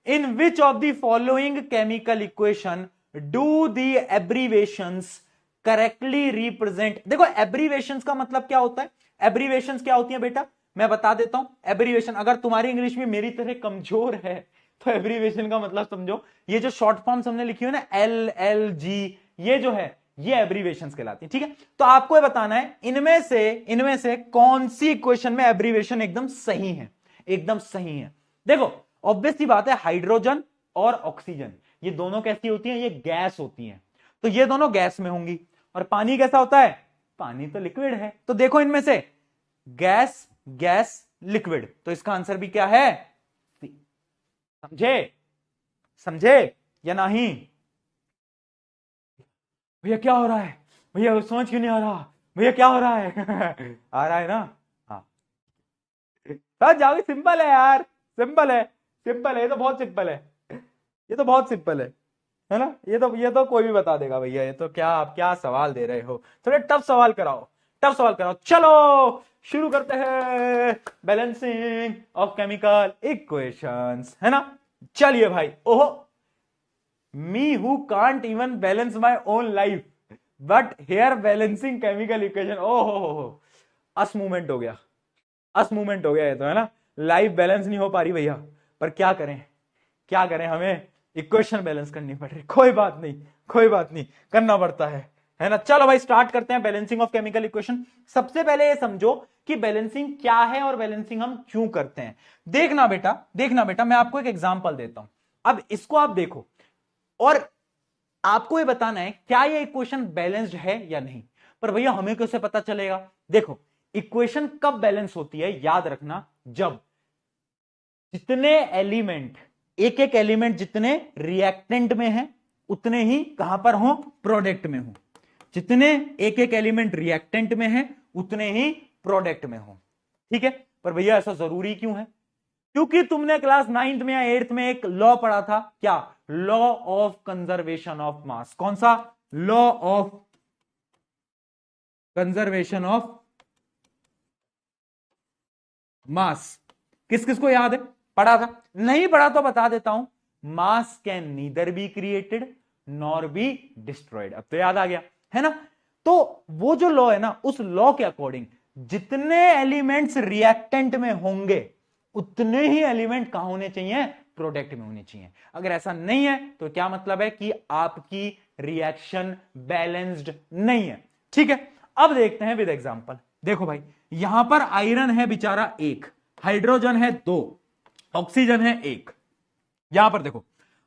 in which of the following chemical equation do the abbreviations correctly represent. देखो एब्रीवेशंस का मतलब क्या होता है, एब्रीवेशंस क्या होती है बेटा, मैं बता देता हूं। एब्रीवेशन, अगर तुम्हारी इंग्लिश में मेरी तरह कमजोर है तो एब्रीवेशन का मतलब समझो, ये जो शॉर्ट फॉर्म्स हमने लिखी है ना LLG, ये जो है ये एब्रीवेशंस कहलाती है। ठीक है, तो आपको ये बताना है इनमें से कौन सी इक्वेशन में एब्रीवेशन एकदम सही है, एकदम सही है। देखो ऑब्वियस सी बात है, हाइड्रोजन और ऑक्सीजन ये दोनों कैसी होती हैं, ये गैस होती हैं, तो ये दोनों गैस में होंगी। और पानी कैसा होता है, पानी तो लिक्विड है। तो देखो इनमें से गैस गैस लिक्विड, तो इसका आंसर भी क्या है, समझे, समझे या नहीं? भैया क्या हो रहा है, भैया समझ क्यों नहीं आ रहा, भैया क्या हो रहा है आ रहा है ना, हाँ समझ जाओगे, सिंपल है यार, सिंपल है, सिंपल है, ये तो बहुत सिंपल है, ये तो बहुत सिंपल है ना, ये तो कोई भी बता देगा भैया, ये तो क्या आप क्या सवाल दे रहे हो, थोड़े टफ सवाल कराओ, टफ सवाल कराओ। चलो शुरू करते हैं बैलेंसिंग ऑफ केमिकल इक्वेशंस, है ना। चलिए भाई, ओहो, me who can't even balance my own life but here balancing chemical equation, ओहो अस मूवमेंट हो गया, अस मूवमेंट हो गया ये तो, है ना। लाइफ बैलेंस नहीं हो पा रही भैया, पर क्या करें, क्या करें, हमें इक्वेशन बैलेंस करनी पड़ रही, कोई बात नहीं, कोई बात नहीं, करना पड़ता है ना। चलो भाई स्टार्ट करते हैं बैलेंसिंग ऑफ केमिकल इक्वेशन। सबसे पहले ये समझो कि बैलेंसिंग क्या है और बैलेंसिंग हम क्यों करते हैं। देखना बेटा, देखना बेटा, मैं आपको एक एग्जांपल देता हूं, अब इसको आप देखो और आपको ये बताना है क्या ये इक्वेशन बैलेंस्ड है या नहीं। पर भैया हमें कैसे पता चलेगा, देखो इक्वेशन कब बैलेंस होती है, याद रखना, जब जितने एलिमेंट, एक एक एलिमेंट जितने रिएक्टेंट में है उतने ही कहां पर हो, प्रोडक्ट में हो, जितने एक एक एलिमेंट रिएक्टेंट में है उतने ही प्रोडक्ट में हो। ठीक है, पर भैया ऐसा जरूरी क्यों है, क्योंकि तुमने क्लास 9th में या 8th में एक लॉ पढ़ा था, क्या, law of conservation of mass. कौन सा, law of conservation of mass. किस किस को याद है, पढ़ा था, नहीं पढ़ा तो बता देता हूं, मास can neither be created nor be destroyed. अब तो याद आ गया, है ना। तो वो जो लॉ है ना, उस लॉ के अकॉर्डिंग जितने एलिमेंट्स रिएक्टेंट में होंगे उतने ही एलिमेंट कहां होने चाहिए, प्रोडक्ट में होने चाहिए। अगर ऐसा नहीं है तो क्या मतलब है कि आपकी रिएक्शन बैलेंस्ड नहीं है। ठीक है, अब देखते हैं विद एग्जांपल। देखो भाई, यहां पर आयरन है बेचारा 1, हाइड्रोजन है 2, ऑक्सीजन है 1। यहां पर देखो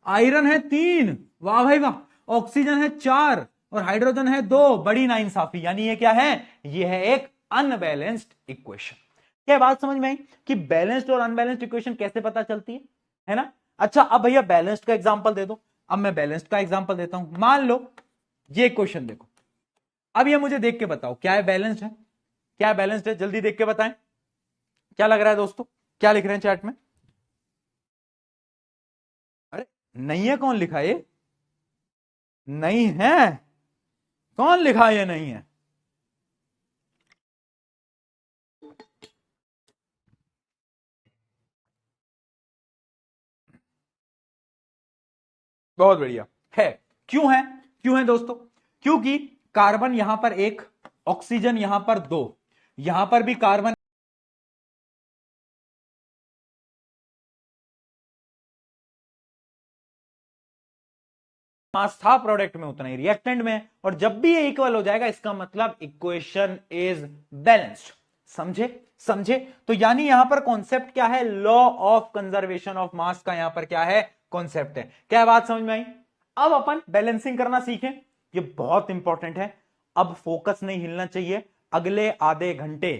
आयरन है 3, वाह भाई वाह, ऑक्सीजन है 4 और हाइड्रोजन है 2, बड़ी नाइंसाफी, यानी ये क्या है, ये है एक अनबैलेंस्ड इक्वेशन। क्या बात समझ में आई कि बैलेंस्ड और अनबैलेंस्ड इक्वेशन कैसे पता चलती है ना। अच्छा अब भैया बैलेंस्ड का एग्जांपल दे दो। अब मैं बैलेंस्ड का एग्जांपल देता हूं, मान लो ये क्वेश्चन देखो, अब ये मुझे देख के बताओ क्या है बैलेंस्ड है, क्या है बैलेंस्ड है, जल्दी देख के बताएं क्या लग रहा है दोस्तों, क्या लिख रहे हैं चैट में। अरे नहीं है, कौन लिखा ये, नहीं है, कौन लिखा ये नहीं है, बहुत बढ़िया है। क्यों है, क्यों है दोस्तों, क्योंकि कार्बन यहां पर 1, ऑक्सीजन यहां पर 2, यहां पर भी कार्बन मास था प्रोडक्ट में उतना ही रिएक्टेंट में, और जब भी ये इक्वल हो जाएगा इसका मतलब इक्वेशन इज बैलेंस्ड। समझे, समझे। तो यानी यहां पर कॉन्सेप्ट क्या है, law of conservation of mass का यहां पर क्या है, कॉन्सेप्ट है। क्या बात समझ में आई। अब अपन बैलेंसिंग करना सीखें, ये बहुत इंपॉर्टेंट है। अब फोकस नहीं हिलना चाहिए, अगले आधे घंटे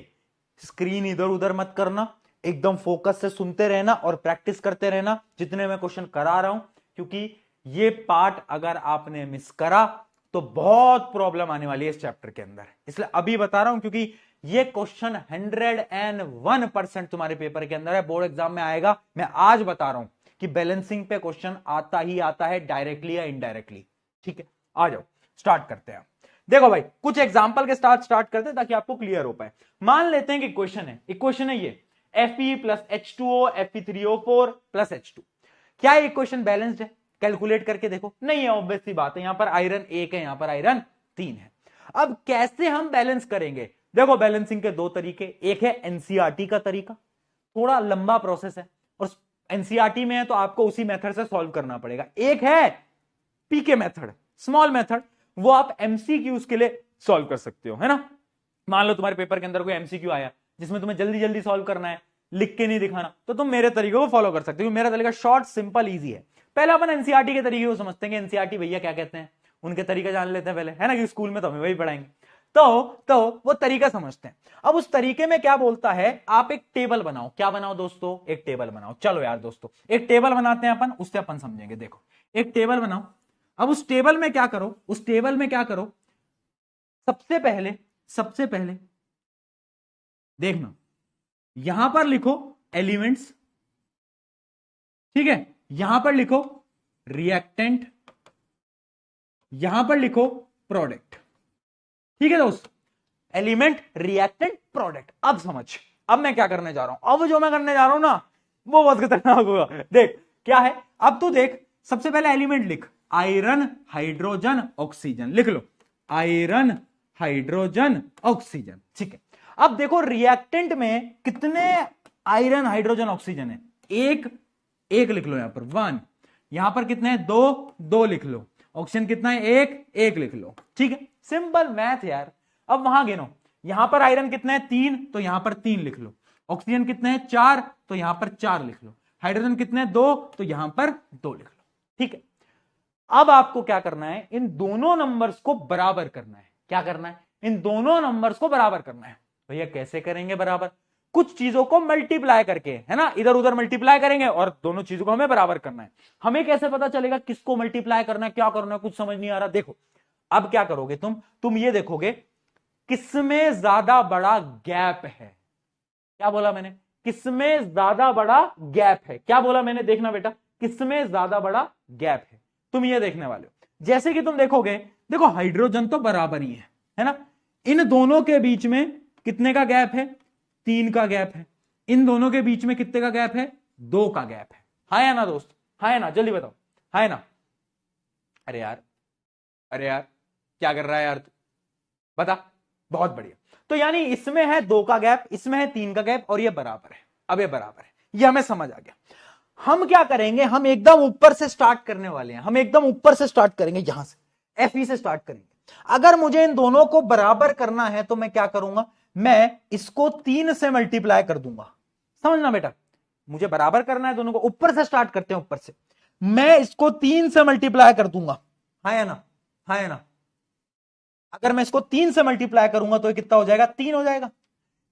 स्क्रीन इधर उधर मत करना, एकदम फोकस से सुनते रहना और प्रैक्टिस करते रहना जितने मैं क्वेश्चन करा रहा हूं, क्योंकि ये पार्ट अगर आपने मिस करा तो बहुत प्रॉब्लम आने वाली है इस चैप्टर के अंदर। इसलिए अभी बता रहा हूं क्योंकि ये क्वेश्चन 101% तुम्हारे पेपर के अंदर है, बोर्ड एग्जाम में आएगा। मैं आज बता रहा हूं कि बैलेंसिंग पे क्वेश्चन आता ही आता है, डायरेक्टली या इनडायरेक्टली। ठीक है, आ जाओ स्टार्ट करते हैं। देखो भाई कुछ एग्जांपल के साथ स्टार्ट करते हैं ताकि आपको क्लियर हो पाए। मान लेते हैं कि इक्वेशन है ये Fe plus H2O Fe3O4 plus H2। क्या ये इक्वेशन बैलेंस्ड है, कैलकुलेट करके देखो, नहीं है, ऑब्वियस सी बात है, यहां पर आयरन 1 है, यहां पर आयरन 3 है। अब कैसे हम बैलेंस करेंगे, देखो बैलेंसिंग के दो तरीके, एक है एनसीईआरटी का तरीका, थोड़ा लंबा प्रोसेस है, और एनसीईआरटी में है तो आपको उसी मेथड से सॉल्व करना पड़ेगा। एक है पीके मेथड, स्मॉल मेथड, वो आप एमसीक्यूज के लिए सॉल्व कर सकते हो, है ना। मान लो तुम्हारे पेपर के अंदर कोई एमसीक्यू आया जिसमें तुम्हें जल्दी जल्दी सॉल्व करना है, लिख के नहीं दिखाना, तो तुम मेरे तरीके को फॉलो कर सकते हो। मेरा तरीका शॉर्ट, सिंपल, इजी है। पहले अपन एनसीईआरटी के तरीके को समझते हैं कि एनसीईआरटी भैया क्या कहते हैं, उनके तरीका जान लेते हैं पहले, है ना, कि स्कूल में तो हमें वही पढ़ाएंगे। तो वो तरीका समझते हैं। अब उस तरीके में क्या बोलता है, आप एक टेबल बनाओ। क्या बनाओ दोस्तों, एक टेबल बनाओ। चलो यार दोस्तों एक टेबल बनाते हैं अपन, उससे अपन समझेंगे। देखो एक टेबल बनाओ। अब उस टेबल में क्या करो, उस टेबल में क्या करो, सबसे पहले देखना, यहां पर लिखो एलिमेंट्स, ठीक है, यहां पर लिखो रिएक्टेंट, यहां पर लिखो प्रोडक्ट, ठीक है दोस्त, एलिमेंट, रिएक्टेंट, प्रोडक्ट। अब समझ, अब मैं क्या करने जा रहा हूं, अब जो मैं करने जा रहा हूं ना वो बहुत खतरनाक होगा। देख क्या है, अब तू देख, सबसे पहले एलिमेंट लिख, आयरन, हाइड्रोजन, ऑक्सीजन, लिख लो, आयरन, हाइड्रोजन, ऑक्सीजन, ठीक है। अब देखो रिएक्टेंट में कितने आयरन, हाइड्रोजन, ऑक्सीजन है, एक लिख लो, यहां पर 1, यहां पर कितने हैं, 2 लिख लो, ऑक्सीजन कितना है, एक लिख लो, ठीक है, सिंपल मैथ यार। अब वहां गिनो, यहां पर आयरन कितना है, 3, तो यहां पर 3 लिख लो, ऑक्सीजन कितने हैं, 4, तो यहां पर 4 लिख लो, हाइड्रोजन कितने हैं, 2, तो यहां पर 2 लिख लो, ठीक है। अब आपको क्या करना है, इन दोनों नंबर्स को बराबर करना है। क्या करना है, इन दोनों नंबर्स को बराबर करना है। भैया कैसे करेंगे बराबर, कुछ चीजों को मल्टीप्लाई करके, है ना, इधर उधर मल्टीप्लाई करेंगे और दोनों चीजों को हमें बराबर करना है। हमें कैसे पता चलेगा किसको मल्टीप्लाई करना है, क्या करना है, कुछ समझ नहीं आ रहा। देखो अब क्या करोगे तुम ये देखोगे किसमें ज्यादा बड़ा गैप है। क्या बोला मैंने, किसमें ज्यादा बड़ा गैप है, क्या बोला मैंने, देखना बेटा, किसमें ज्यादा बड़ा गैप है, तुम ये देखने वाले हो। जैसे कि तुम देखोगे, देखो हाइड्रोजन तो बराबर ही है ना, इन दोनों के बीच में कितने का गैप है, 3 का गैप है, इन दोनों के बीच में कितने का गैप है, 2 का गैप है। हाँ या ना दोस्त, हाँ या ना, जल्दी बताओ, हाँ या ना। अरे यार, अरे यार क्या कर रहा है यार तू, बता। बहुत बढ़िया, तो यानी इसमें है 2 का गैप, इसमें है 3 का गैप, और ये बराबर है। अब ये बराबर है, ये हमें समझ आ गया। हम क्या करेंगे, हम एकदम ऊपर से स्टार्ट करने वाले हैं, हम एकदम ऊपर से स्टार्ट करेंगे, यहां से Fe से स्टार्ट करेंगे। अगर मुझे इन दोनों को बराबर करना है तो मैं क्या करूंगा, मैं इसको 3 से मल्टीप्लाई कर दूंगा। समझना बेटा, मुझे बराबर करना है दोनों को, ऊपर से स्टार्ट करते हैं, ऊपर से मैं इसको 3 से मल्टीप्लाई कर दूंगा। हाँ या ना, हाँ या ना। अगर मैं इसको 3 से मल्टीप्लाई करूंगा तो ये कितना हो जाएगा, 3 हो जाएगा,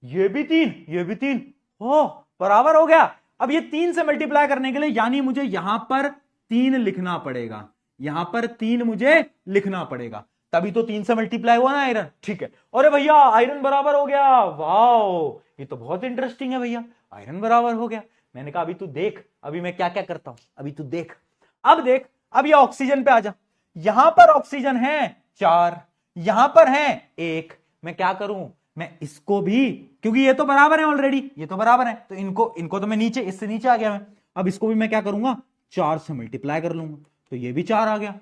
ये भी 3, ये भी 3, हो बराबर हो गया। अब ये 3 से मल्टीप्लाई करने के लिए यानी मुझे यहां पर 3 लिखना पड़ेगा, यहां पर 3 मुझे लिखना पड़ेगा, तभी तो 3 से मल्टीप्लाई हुआ ना आयरन, ठीक है। अरे भैया आयरन बराबर हो गया, वाओ ये तो बहुत इंटरेस्टिंग है भैया, आयरन बराबर हो गया। मैंने कहा अभी तू देख, अभी मैं क्या क्या करता हूं, अभी तू देख। अब देख, अब ये ऑक्सीजन पे आ जा, यहां पर ऑक्सीजन है 4, यहां पर है 1, मैं क्या करूं, मैं इसको भी, क्योंकि ये तो बराबर है ऑलरेडी, ये तो बराबर है, तो इनको तो मैं नीचे, इससे नीचे आ गया मैं, अब इसको भी मैं क्या करूंगा, 4 से मल्टीप्लाई कर लूंगा, तो ये भी 4 आ गया,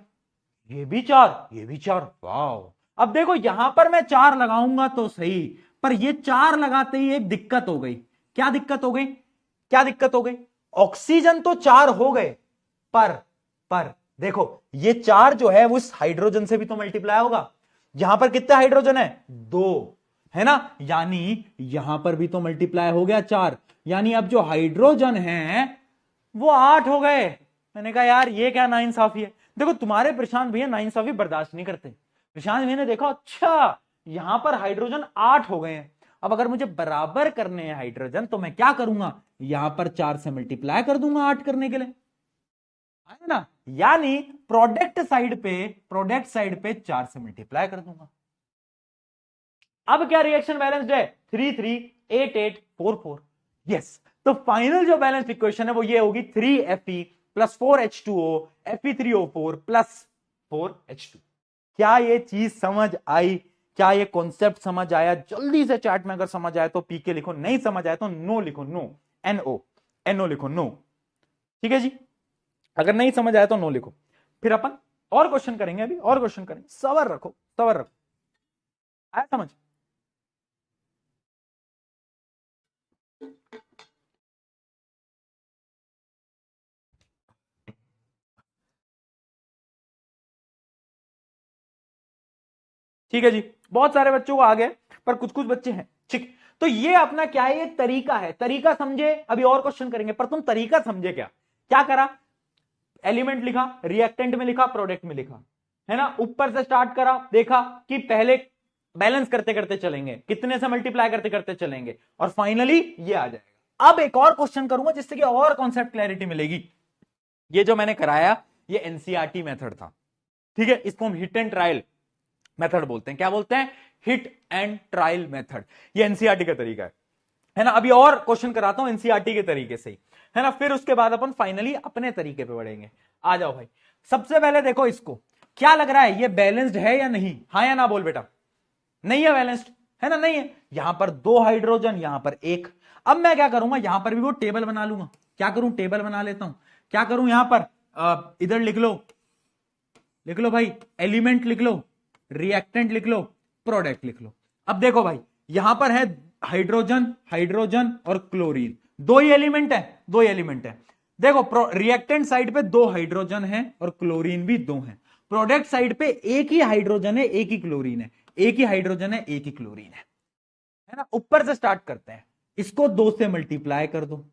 ये भी 4, ये भी 4, वाओ। अब देखो यहां पर मैं 4 लगाऊंगा तो सही, पर ये 4 लगाते ही एक दिक्कत हो गई। क्या दिक्कत हो गई, क्या दिक्कत हो गई, ऑक्सीजन तो 4 हो गए, पर देखो ये 4 जो है वो इस हाइड्रोजन से भी तो मल्टीप्लाई होगा। यहां पर कितने हाइड्रोजन है, 2, है ना, यानी यहां पर भी तो मल्टीप्लाई हो गया 4, यानी अब जो हाइड्रोजन है वो 8 हो गए। मैंने कहा यार ये क्या नाइंसाफी है। देखो तुम्हारे प्रशांत भैया नाइंसाफी बर्दाश्त नहीं करते। प्रशांत भैया ने देखा, अच्छा यहां पर हाइड्रोजन 8 हो गए हैं, अब अगर मुझे बराबर करने हैं हाइड्रोजन तो मैं क्या करूंगा, यहां पर 4 से मल्टीप्लाई कर दूंगा 8 करने के लिए, है ना, यानी प्रोडक्ट साइड पे 4 से मल्टीप्लाई कर दूंगा। अब क्या रिएक्शन बैलेंस्ड है, 3 3 8 8 4 4, यस। तो फाइनल जो बैलेंस इक्वेशन है वो ये होगी 3Fe plus 4H2O Fe3O4 plus 4H2। क्या ये चीज समझ आई, क्या ये कॉन्सेप्ट समझ आया, जल्दी से चैट में अगर समझ आए तो पीके लिखो, नहीं समझ आए तो नो लिखो, नो, NO लिखो, नो, ठीक है जी। अगर नहीं समझ आया तो नो लिखो, फिर अपन और क्वेश्चन करेंगे, अभी और क्वेश्चन करेंगे, सबर रखो, सबर रखो। आया समझ। ठीक है जी, बहुत सारे बच्चों को आ गए पर कुछ कुछ बच्चे हैं। ठीक, तो ये अपना क्या है, ये तरीका है, तरीका समझे, अभी और क्वेश्चन करेंगे पर तुम तरीका समझे क्या क्या करा, एलिमेंट लिखा, रिएक्टेंट में लिखा, प्रोडक्ट में लिखा, है ना, ऊपर से स्टार्ट करा, देखा कि पहले बैलेंस करते करते चलेंगे, कितने से मल्टीप्लाई करते करते चलेंगे और फाइनली ये आ जाएगा। अब एक और क्वेश्चन करूंगा जिससे कि और कॉन्सेप्ट क्लैरिटी मिलेगी। ये जो मैंने कराया ये एनसीईआरटी मेथड था, ठीक है, इसको हम हिट एंड ट्रायल मेथड बोलते हैं। क्या बोलते हैं? Hit and trial method. ये एनसीईआरटी का तरीका है ना। अभी और क्वेश्चन कराता हूं एनसीईआरटी के तरीके से ही, है ना, फिर उसके बाद अपन फाइनली अपने तरीके पे बढ़ेंगे। आ जाओ भाई, सबसे पहले देखो इसको, क्या लग रहा है ये बैलेंस्ड है या नहीं, हाँ या ना बोल बेटा। नहीं है बैलेंस्ड, है ना, नहीं है। यहां पर 2 हाइड्रोजन, यहां पर 1। अब मैं क्या करूंगा, यहां पर भी वो टेबल बना लूंगा। क्या करूं, टेबल बना लेता हूं। क्या करूं, यहां पर इधर लिख लो भाई, एलिमेंट लिख लो, रिएक्टेंट लिख लो, प्रोडक्ट लिख लो। अब देखो भाई, यहां पर है हाइड्रोजन, हाइड्रोजन और क्लोरीन, 2 ही एलिमेंट है, 2 ही एलिमेंट है। देखो रिएक्टेंट साइड पे 2 हाइड्रोजन है और क्लोरीन भी 2 है। प्रोडक्ट साइड पे एक ही हाइड्रोजन है, एक ही क्लोरीन है, एक ही हाइड्रोजन है, एक ही क्लोरीन है ना। ऊपर से स्टार्ट करते हैं, इसको 2 से मल्टीप्लाई कर दो,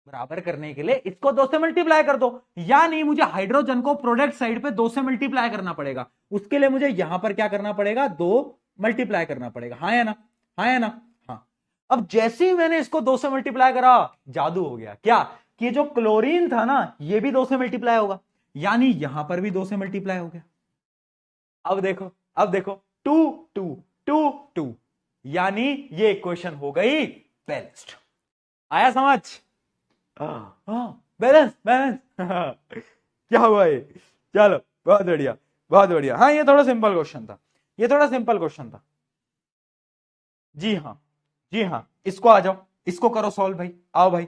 बराबर करने के लिए इसको 2 से मल्टीप्लाई कर दो, यानी मुझे हाइड्रोजन को प्रोडक्ट साइड पे 2 से मल्टीप्लाई करना पड़ेगा। उसके लिए मुझे यहां पर क्या करना पड़ेगा, 2 मल्टीप्लाई करना पड़ेगा, हाँ या ना, हाँ या ना, हाँ। अब जैसे ही मैंने इसको 2 से मल्टीप्लाई करा, जादू हो गया। क्या कि जो क्लोरीन था ना ये भी 2 से मल्टीप्लाई होगा, यानी यहां पर भी 2 से मल्टीप्लाई हो गया। अब देखो 2 2 2 2, यानी ये इक्वेशन हो गई बैलेंस्ड। आया समझ? बैलेंस बैलेंस क्या हुआ ये, चलो बहुत बढ़िया बहुत बढ़िया। हाँ ये थोड़ा सिंपल क्वेश्चन था, ये थोड़ा सिंपल क्वेश्चन था। जी हाँ जी हाँ, इसको आ जाओ, इसको करो सॉल्व भाई, आओ भाई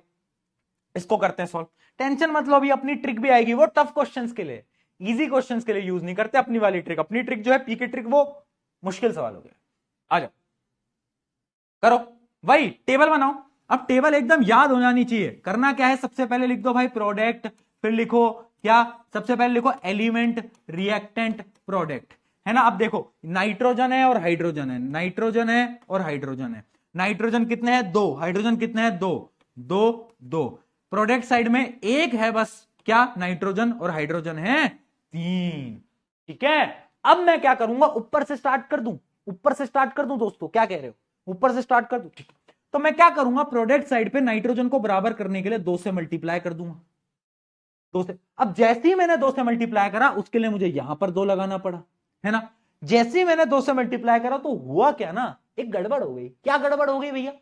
इसको करते हैं सॉल्व। टेंशन मत लो, अभी अपनी ट्रिक भी आएगी, वो टफ क्वेश्चंस के लिए, इजी क्वेश्चंस के लिए यूज नहीं करते अपनी वाली ट्रिक। अपनी ट्रिक जो है पी की ट्रिक, वो मुश्किल सवाल हो गया। आ जाओ करो भाई, टेबल बनाओ। अब टेबल एकदम याद हो जानी चाहिए। करना क्या है, सबसे पहले लिख दो भाई प्रोडक्ट, फिर लिखो क्या, सबसे पहले लिखो एलिमेंट, रिएक्टेंट, प्रोडक्ट, है ना। अब देखो नाइट्रोजन है और हाइड्रोजन है, नाइट्रोजन है और हाइड्रोजन है। नाइट्रोजन कितने हैं, 2, हाइड्रोजन कितने हैं, 2 2 2। प्रोडक्ट साइड में एक है बस, क्या, नाइट्रोजन, और हाइड्रोजन है 3। ठीक है, अब मैं क्या करूंगा, ऊपर से स्टार्ट कर दूं, ऊपर से स्टार्ट कर दूं दोस्तों, क्या कह रहे हो, ऊपर से स्टार्ट कर दूं। ठीक, तो मैं क्या करूंगा, प्रोडक्ट साइड पे नाइट्रोजन को बराबर करने के लिए 2 से मल्टीप्लाई कर दूंगा, 2 से। अब जैसे ही मैंने 2 से मल्टीप्लाई करा, उसके लिए मुझे यहां पर 2 लगाना पड़ा, है ना। जैसे ही मैंने 2 से मल्टीप्लाई करा तो हुआ क्या ना, एक गड़बड़ हो गई। क्या गड़बड़ हो गई भैया,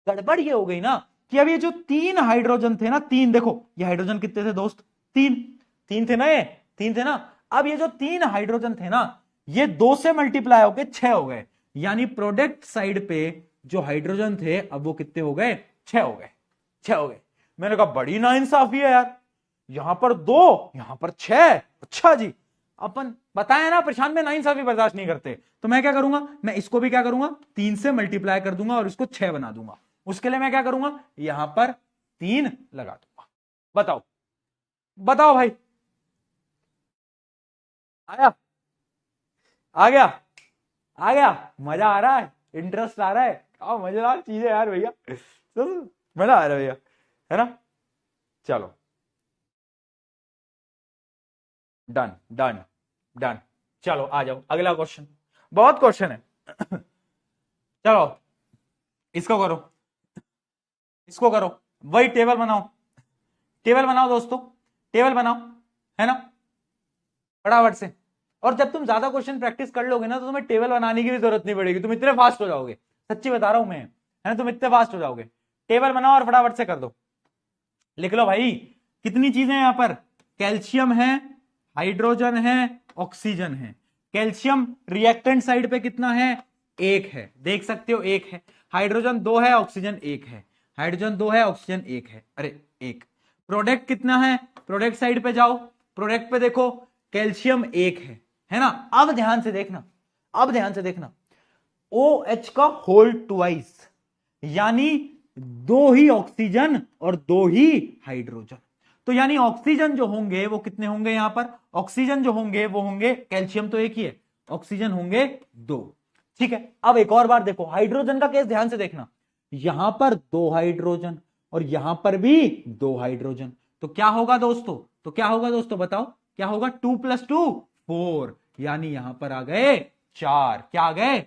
गड़बड़ ये हो गई ना कि अब ये जो 3 हाइड्रोजन थे ना, 3, देखो ये हाइड्रोजन कितने थे दोस्त, 3 3 थे ना, ये 3 थे ना। अब ये जो 3 हाइड्रोजन थे ना, ये 2 से मल्टीप्लाई होके 6 हो गए, यानी प्रोडक्ट साइड पे जो हाइड्रोजन थे अब वो कितने हो गए, 6 हो गए, 6 हो गए। मैंने कहा बड़ी नाइंसाफी है यार, यहां पर 2 यहां पर 6। अच्छा जी, अपन बताया ना प्रशांत में नाइंसाफी बर्दाश्त नहीं करते, तो मैं क्या करूंगा, मैं इसको भी क्या करूंगा, 3 से मल्टीप्लाई कर दूंगा और इसको 6 बना दूंगा। उसके लिए मैं क्या करूंगा, यहां पर 3 लगा दूंगा। बताओ बताओ भाई, आया, आ गया, आ गया, मजा आ रहा है, इंटरेस्ट आ रहा है, क्या मजेदार चीज है यार भैया, मजा आ रहा है भैया, है ना। चलो डन डन डन, चलो आ जाओ अगला क्वेश्चन, बहुत क्वेश्चन है चलो इसको करो, इसको करो, वही टेबल बनाओ, टेबल बनाओ दोस्तों, टेबल बनाओ, है ना, फटाफट से। और जब तुम ज्यादा क्वेश्चन प्रैक्टिस कर लोगे ना, तो तुम्हें टेबल बनाने की भी जरूरत नहीं पड़ेगी, तुम इतने फास्ट हो जाओगे, सच्ची बता रहा हूं मैं, है ना, तुम इतने फास्ट हो जाओगे। टेबल बनाओ और फटाफट से कर दो, लिख लो भाई, कितनी चीजें यहां पर, कैल्शियम है, हाइड्रोजन है, ऑक्सीजन है। कैल्शियम रिएक्टेंट साइड पे कितना है, 1 है, देख सकते हो 1 है। हाइड्रोजन 2 है, ऑक्सीजन 1 है, हाइड्रोजन 2 है, ऑक्सीजन 1 है, अरे 1। प्रोडक्ट कितना है, प्रोडक्ट साइड पे जाओ, प्रोडक्ट पे देखो कैल्शियम 1 है ना। अब ध्यान से देखना, अब ध्यान से देखना, OH का होल ट्वाइस, यानी 2 ही ऑक्सीजन और 2 ही हाइड्रोजन। तो यानी ऑक्सीजन जो होंगे वो कितने होंगे, यहां पर ऑक्सीजन जो होंगे वो होंगे, कैल्शियम तो 1 ही है, ऑक्सीजन होंगे 2। ठीक है, अब एक और बार देखो हाइड्रोजन का केस ध्यान से देखना, यहां पर 2 हाइड्रोजन और यहां पर भी 2 हाइड्रोजन, तो क्या होगा दोस्तों, तो क्या होगा दोस्तों बताओ, क्या होगा, 2 + 2 4, यानी यहां पर आ गए 4, क्या आ गए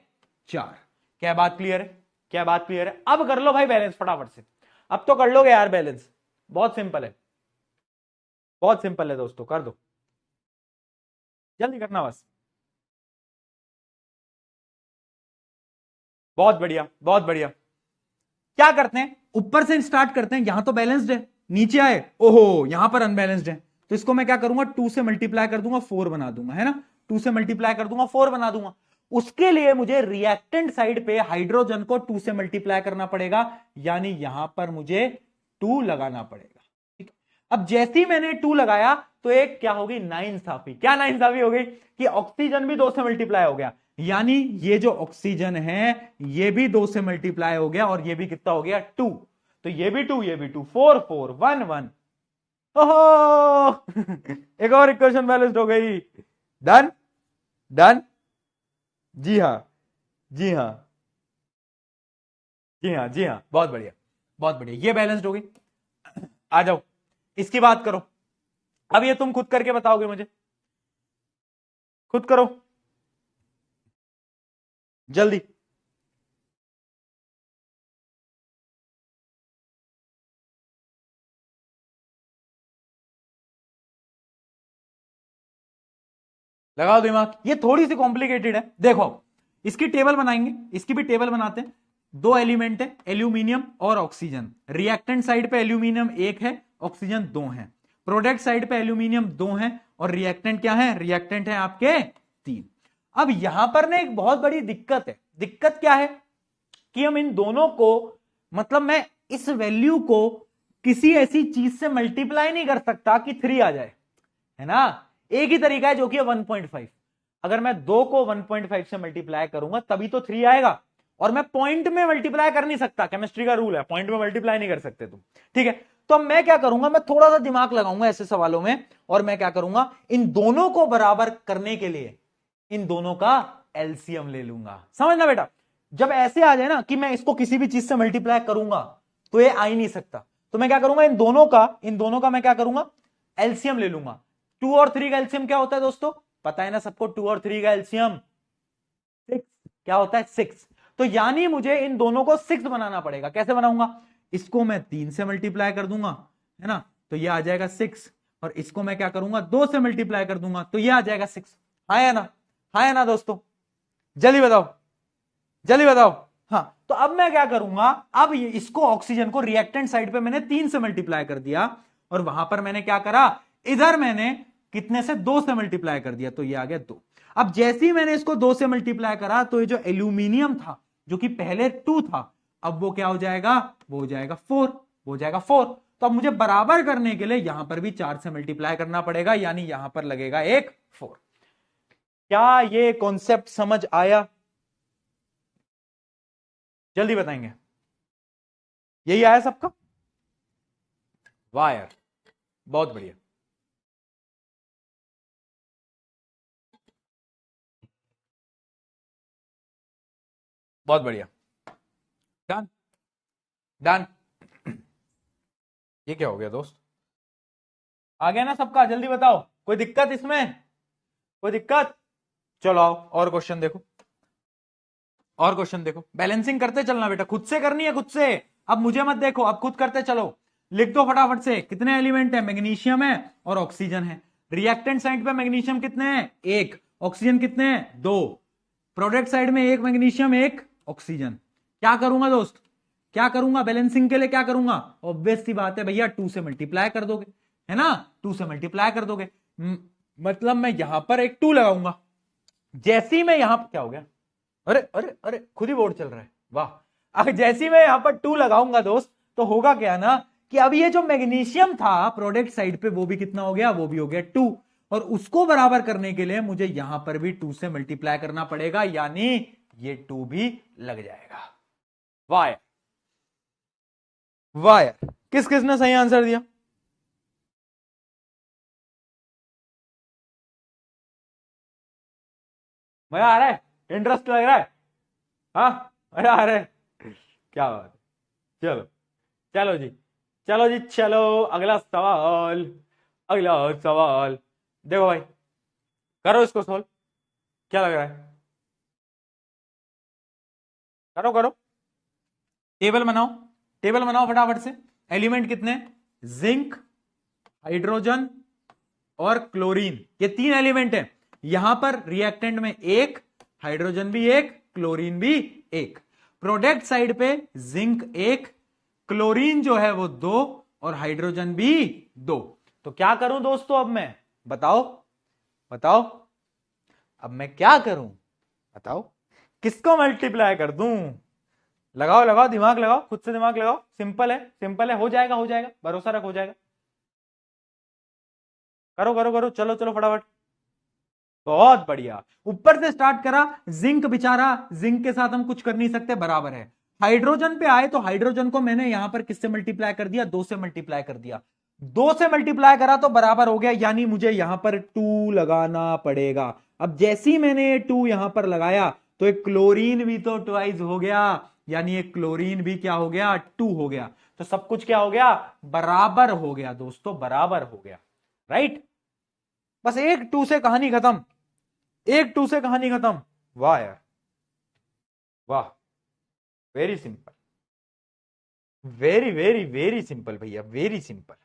4। क्या बात क्लियर है, क्या बात क्लियर है। अब कर लो भाई बैलेंस फटाफट से, अब तो कर लोगे यार बैलेंस, बहुत सिंपल है, बहुत सिंपल है दोस्तों, कर दो, जल्दी करना बस। बहुत बढ़िया, बहुत बढ़िया। क्या करते हैं, ऊपर से स्टार्ट करते हैं, यहां तो बैलेंस्ड है, नीचे आए ओहो यहां पर अनबैलेंस्ड है, तो इसको मैं क्या करूंगा, 2 से मल्टीप्लाई कर दूंगा 4 बना दूंगा, है ना, 2 से मल्टीप्लाई कर दूंगा 4 बना दूंगा। उसके लिए मुझे रिएक्टेंट साइड पे हाइड्रोजन को 2 से मल्टीप्लाई करना पड़ेगा, यानी यहां पर मुझे 2 लगाना पड़ेगा। ठीक है, अब जैसे ही मैंने 2 लगाया तो एक क्या होगी, नाइंसाफी, क्या नाइंसाफी हो गई कि ऑक्सीजन भी 2 से मल्टीप्लाई हो गया, यानी ये जो ऑक्सीजन है ये भी 2 से मल्टीप्लाई हो गया और ये भी कितना हो गया 2, तो ये भी 2 ये भी 2, 4 4 1 1। ओहो एक और इक्वेशन बैलेंस्ड हो गई, डन डन, जी हां जी हां जी हां जी हां, बहुत बढ़िया बहुत बढ़िया, ये बैलेंस्ड हो गई। आ जाओ इसकी बात करो, अब ये तुम खुद करके बताओगे मुझे, खुद करो जल्दी। लगाओ दिमाग, ये थोड़ी सी कॉम्प्लिकेटेड है, देखो इसकी टेबल बनाएंगे, इसकी भी टेबल बनाते हैं। 2 एलिमेंट है, एल्यूमिनियम और ऑक्सीजन, रिएक्टेंट साइड पे एल्यूमिनियम 1 है, ऑक्सीजन 2 है, प्रोडक्ट साइड पे एल्यूमिनियम 2 है और रिएक्टेंट क्या है, रिएक्टेंट है आपके 3। अब यहां पर ना एक बहुत बड़ी दिक्कत है, दिक्कत क्या है कि हम इन दोनों को, मतलब मैं इस वैल्यू को किसी ऐसी चीज से मल्टीप्लाई नहीं कर सकता कि 3 आ जाए, है ना, एक ही तरीका है जो कि 1.5, अगर मैं 2 को 1.5 से मल्टीप्लाई करूंगा तभी तो 3 आएगा, और मैं पॉइंट में मल्टीप्लाई कर नहीं सकता, केमिस्ट्री का रूल है पॉइंट में मल्टीप्लाई नहीं कर सकते तुम, ठीक है। तो मैं क्या करूंगा, मैं थोड़ा सा दिमाग लगाऊंगा ऐसे सवालों में, और मैं क्या करूंगा, इन दोनों को बराबर करने के लिए इन दोनों का एलसीएम ले लूंगा, समझना बेटा। जब ऐसे आ जाए ना कि मैं इसको किसी भी चीज से मल्टीप्लाई करूंगा तो ये आ ही नहीं सकता, तो मैं क्या करूंगा, इन दोनों का मैं क्या करूंगा, एलसीएम ले लूंगा। 2 और 3 का एलसीएम क्या होता है दोस्तों, पता है ना सबको, 2 और 3 का एलसीएम 6, क्या होता है 6, तो यानी मुझे इन दोनों को 6 बनाना पड़ेगा। कैसे बनाऊंगा, इसको मैं 3 से मल्टीप्लाई कर दूंगा, है ना, तो ये आ जाएगा 6, और इसको मैं क्या करूंगा 2 से मल्टीप्लाई कर दूंगा तो ये आ जाएगा 6, हाँ या ना, हाँ या ना दोस्तों, जल्दी बताओ जल्दी बताओ। हाँ, तो अब मैं क्या करूंगा, अब ये इसको ऑक्सीजन को रिएक्टेंट साइड पे मैंने 3 से मल्टीप्लाई कर दिया, और वहां पर मैंने क्या करा, इधर मैंने कितने से 2 से मल्टीप्लाई कर दिया, तो ये आ गया 2। अब जैसे ही मैंने इसको 2 से मल्टीप्लाई करा तो ये जो एल्यूमिनियम था जो कि पहले 2 था, अब वो क्या हो जाएगा, वो हो जाएगा 4, हो जाएगा 4। तो अब मुझे बराबर करने के लिए यहां पर भी 4 से मल्टीप्लाई करना पड़ेगा, यानी यहां पर लगेगा एक 4। क्या ये कॉन्सेप्ट समझ आया, जल्दी बताएंगे, यही आया सबका, वाह यार बहुत बढ़िया। बहुत बढ़िया, डन डन। ये क्या हो गया दोस्त, आ गया ना सबका, जल्दी बताओ, कोई दिक्कत इसमें, कोई दिक्कत, चलो आओ और क्वेश्चन देखो, और क्वेश्चन देखो, बैलेंसिंग करते चलना बेटा, खुद से करनी है खुद से, अब मुझे मत देखो, अब खुद करते चलो। लिख दो फटाफट से, कितने एलिमेंट है, मैग्नीशियम है और ऑक्सीजन है, रिएक्टेंट साइड पे मैग्नीशियम कितने हैं, 1, ऑक्सीजन कितने हैं, 2, प्रोडक्ट साइड में 1 मैग्नीशियम 1 ऑक्सीजन। क्या करूंगा दोस्त, क्या करूंगा बैलेंसिंग के लिए, क्या करूंगा, ऑब्वियस सी बात है भैया 2 से मल्टीप्लाई कर दोगे, है ना, 2 से मल्टीप्लाई कर दोगे, मतलब मैं यहां पर एक 2 लगाऊंगा, जैसे ही मैं यहां पर, क्या हो गया, अरे अरे अरे खुद ही बोर्ड चल रहा है, वाह। अगर जैसे ही मैं यहां पर 2 लगाऊंगा दोस्त, तो होगा क्या ना कि अब ये जो मैग्नीशियम था प्रोडक्ट साइड पे वो भी कितना हो गया, वो भी हो गया 2, और उसको बराबर करने के लिए मुझे यहां पर भी 2 से मल्टीप्लाई करना पड़ेगा, यानी ये 2 भी लग जाएगा। वाह यार, वाह यार, किस किसने सही आंसर दिया, मजा आ रहा है, इंटरेस्ट लग रहा है, हाँ मजा आ रहा है, क्या बात है। चलो चलो जी, चलो जी, चलो अगला सवाल, अगला सवाल। देखो भाई, करो इसको सोल्व, क्या लग रहा है, करो करो, टेबल बनाओ, टेबल बनाओ फटाफट से। एलिमेंट कितने, जिंक, हाइड्रोजन और क्लोरीन, ये 3 एलिमेंट है। यहां पर रिएक्टेंट में एक, हाइड्रोजन भी एक, क्लोरीन भी एक। प्रोडक्ट साइड पे जिंक एक, क्लोरीन जो है वो 2 और हाइड्रोजन भी 2। तो क्या करूं दोस्तों अब मैं, बताओ बताओ, अब मैं क्या करूं बताओ, किसको मल्टीप्लाई कर दूं, लगाओ लगाओ दिमाग लगाओ, खुद से दिमाग लगाओ, सिंपल है सिंपल है, हो जाएगा हो जाएगा, भरोसा रख हो जाएगा, करो करो करो, चलो चलो फटाफट। बहुत बढ़िया, ऊपर से स्टार्ट करा, जिंक बेचारा, जिंक के साथ हम कुछ कर नहीं सकते, बराबर है। हाइड्रोजन पे आए तो हाइड्रोजन को मैंने यहां पर किससे मल्टीप्लाई कर दिया, 2 से मल्टीप्लाई कर दिया, 2 से मल्टीप्लाई करा तो बराबर हो गया, यानी मुझे यहां पर 2 लगाना पड़ेगा। अब जैसे ही मैंने 2 यहां पर लगाया तो एक क्लोरीन भी तो ट्वाइस हो गया, यानी एक क्लोरीन भी क्या हो गया, 2 हो गया। तो सब कुछ क्या हो गया, बराबर हो गया दोस्तों, बराबर हो गया, राइट। बस एक 2 से कहानी खत्म, एक 2 से कहानी खत्म। वाह यार वाह, very simple, very very very simple भैया, वेरी सिंपल।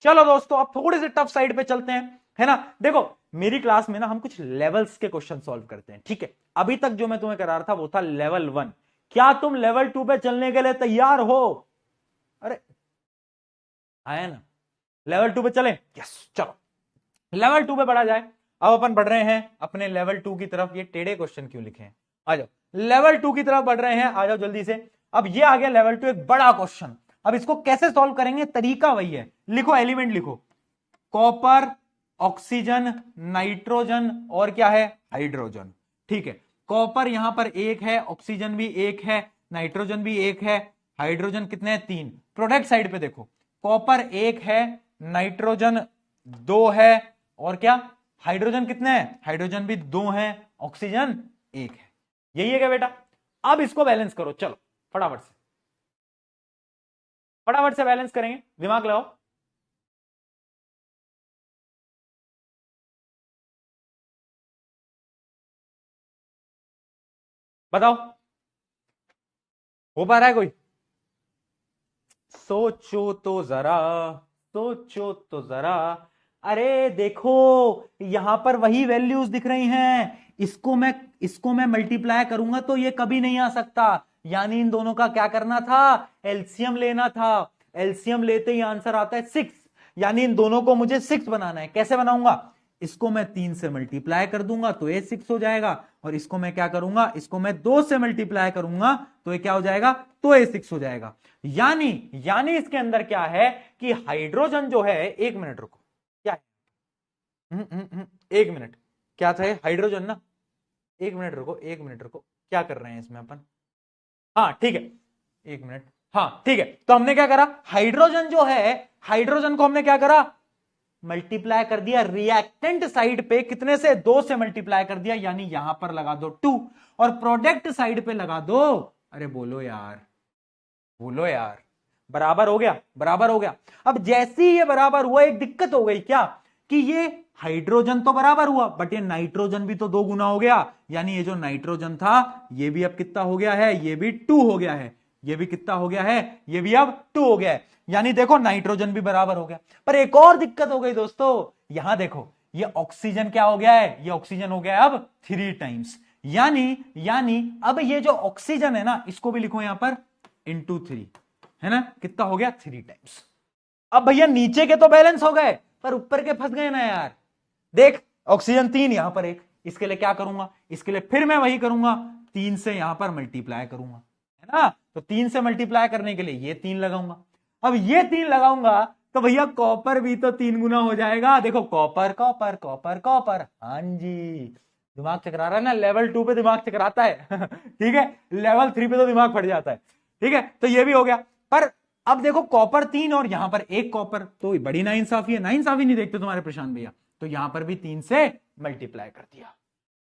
चलो दोस्तों अब थोड़े से टफ साइड पे चलते हैं, है ना। देखो मेरी क्लास में ना हम कुछ लेवल्स के क्वेश्चन सॉल्व करते हैं, ठीक है। अभी तक जो मैं तुम्हें करा रहा था वो था लेवल 1। क्या तुम लेवल 2 पे चलने के लिए तैयार हो, अरे आया ना, लेवल 2 पे चले, यस चलो लेवल 2 पे बढ़ा जाए। अब अपन बढ़ रहे हैं अपने लेवल 2 की तरफ। ये टेढ़े क्वेश्चन क्यों लिखे हैं, आ जाओ लेवल 2 की तरफ बढ़ रहे हैं, आ जाओ जल्दी से। अब ये आ गया लेवल 2, एक बड़ा क्वेश्चन। अब इसको कैसे सॉल्व करेंगे, तरीका वही है, लिखो एलिमेंट लिखो, कॉपर, ऑक्सीजन, नाइट्रोजन और क्या है, हाइड्रोजन, ठीक है। कॉपर यहां पर एक है, ऑक्सीजन भी एक है, नाइट्रोजन भी एक है, हाइड्रोजन कितने हैं, 3। प्रोडक्ट साइड पे देखो, कॉपर एक है, नाइट्रोजन 2 है, और क्या, हाइड्रोजन कितने हैं, हाइड्रोजन भी 2 हैं, ऑक्सीजन 1 है। यही है क्या बेटा। अब इसको बैलेंस करो, चलो फटाफट से, फटाफट से बैलेंस करेंगे, दिमाग लगाओ। बताओ हो पा रहा है कोई, सोचो तो जरा, सोचो तो जरा। अरे देखो यहां पर वही वैल्यूज दिख रही हैं, इसको मैं मल्टीप्लाई करूंगा तो ये कभी नहीं आ सकता, यानी इन दोनों का क्या करना था, एलसीएम लेना था। एलसीएम लेते ही आंसर आता है 6, यानी इन दोनों को मुझे 6 बनाना है। कैसे बनाऊंगा, इसको मैं 3 से मल्टीप्लाई कर दूंगा तो ये 6 हो जाएगा, और इसको मैं क्या करूंगा, इसको मैं 2 से मल्टीप्लाई करूंगा तो ये क्या हो जाएगा, तो ये 6 हो जाएगा। यानी इसके अंदर क्या है कि हाइड्रोजन जो है, 1 मिनट रुको, क्या है, 1 मिनट, क्या था हाइड्रोजन ना, 1 मिनट रुको, 1 मिनट रुको, क्या कर रहे हैं इसमें अपन, हाँ ठीक है 1 मिनट, हाँ ठीक है। तो हमने क्या करा, हाइड्रोजन जो है, हाइड्रोजन को हमने क्या करा, मल्टीप्लाई कर दिया रिएक्टेंट साइड पे, कितने से, 2 से मल्टीप्लाई कर दिया, यानी यहां पर लगा दो 2, और प्रोडक्ट साइड पे लगा दो, अरे बोलो यार, बोलो यार, बराबर हो गया, बराबर हो गया। अब जैसे ही ये बराबर हुआ, एक दिक्कत हो गई क्या, कि ये हाइड्रोजन तो बराबर हुआ, बट ये नाइट्रोजन भी तो 2 गुना हो गया, यानी ये जो नाइट्रोजन था ये भी अब कितना हो गया है, ये भी 2 हो गया है, ये भी कितना हो गया है, ये भी अब 2 हो गया है, यानी देखो नाइट्रोजन भी बराबर हो गया। पर एक और दिक्कत हो गई दोस्तों, यहां देखो ये ऑक्सीजन क्या हो गया है, ये ऑक्सीजन हो गया अब 3 टाइम्स, यानी अब ये जो ऑक्सीजन है ना, इसको भी लिखो यहां पर इंटू 3, है ना, कितना हो गया 3 टाइम्स। अब भैया नीचे के तो बैलेंस हो गए, पर ऊपर के फंस गए ना यार। देख ऑक्सीजन 3, यहां पर 1, इसके लिए क्या करूंगा, इसके लिए फिर मैं वही करूंगा, 3 से यहां पर मल्टीप्लाई करूंगा, है ना। तो 3 से मल्टीप्लाई करने के लिए ये 3 लगाऊंगा। अब ये 3 लगाऊंगा तो भैया कॉपर भी तो 3 गुना हो जाएगा। देखो कॉपर कॉपर कॉपर कॉपर, हाँ जी, दिमाग चकरा रहा है ना, लेवल 2 पे दिमाग चकराता है ठीक है, लेवल 3 पे तो दिमाग फट जाता है, ठीक है। तो ये भी हो गया, पर अब देखो कॉपर 3 और यहां पर 1 कॉपर, तो बड़ी नाइंसाफी है, नाइंसाफी नहीं देखते तुम्हारे प्रशांत भैया, तो यहां पर भी 3 से मल्टीप्लाई कर दिया।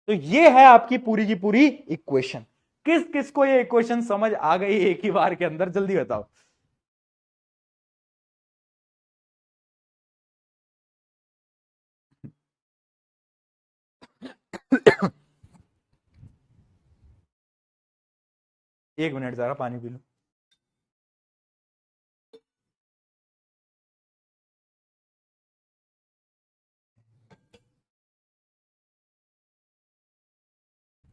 तो ये है आपकी पूरी की पूरी इक्वेशन। किस किस को ये इक्वेशन समझ आ गई एक ही बार के अंदर, जल्दी बताओ। एक मिनट जरा पानी पी लो।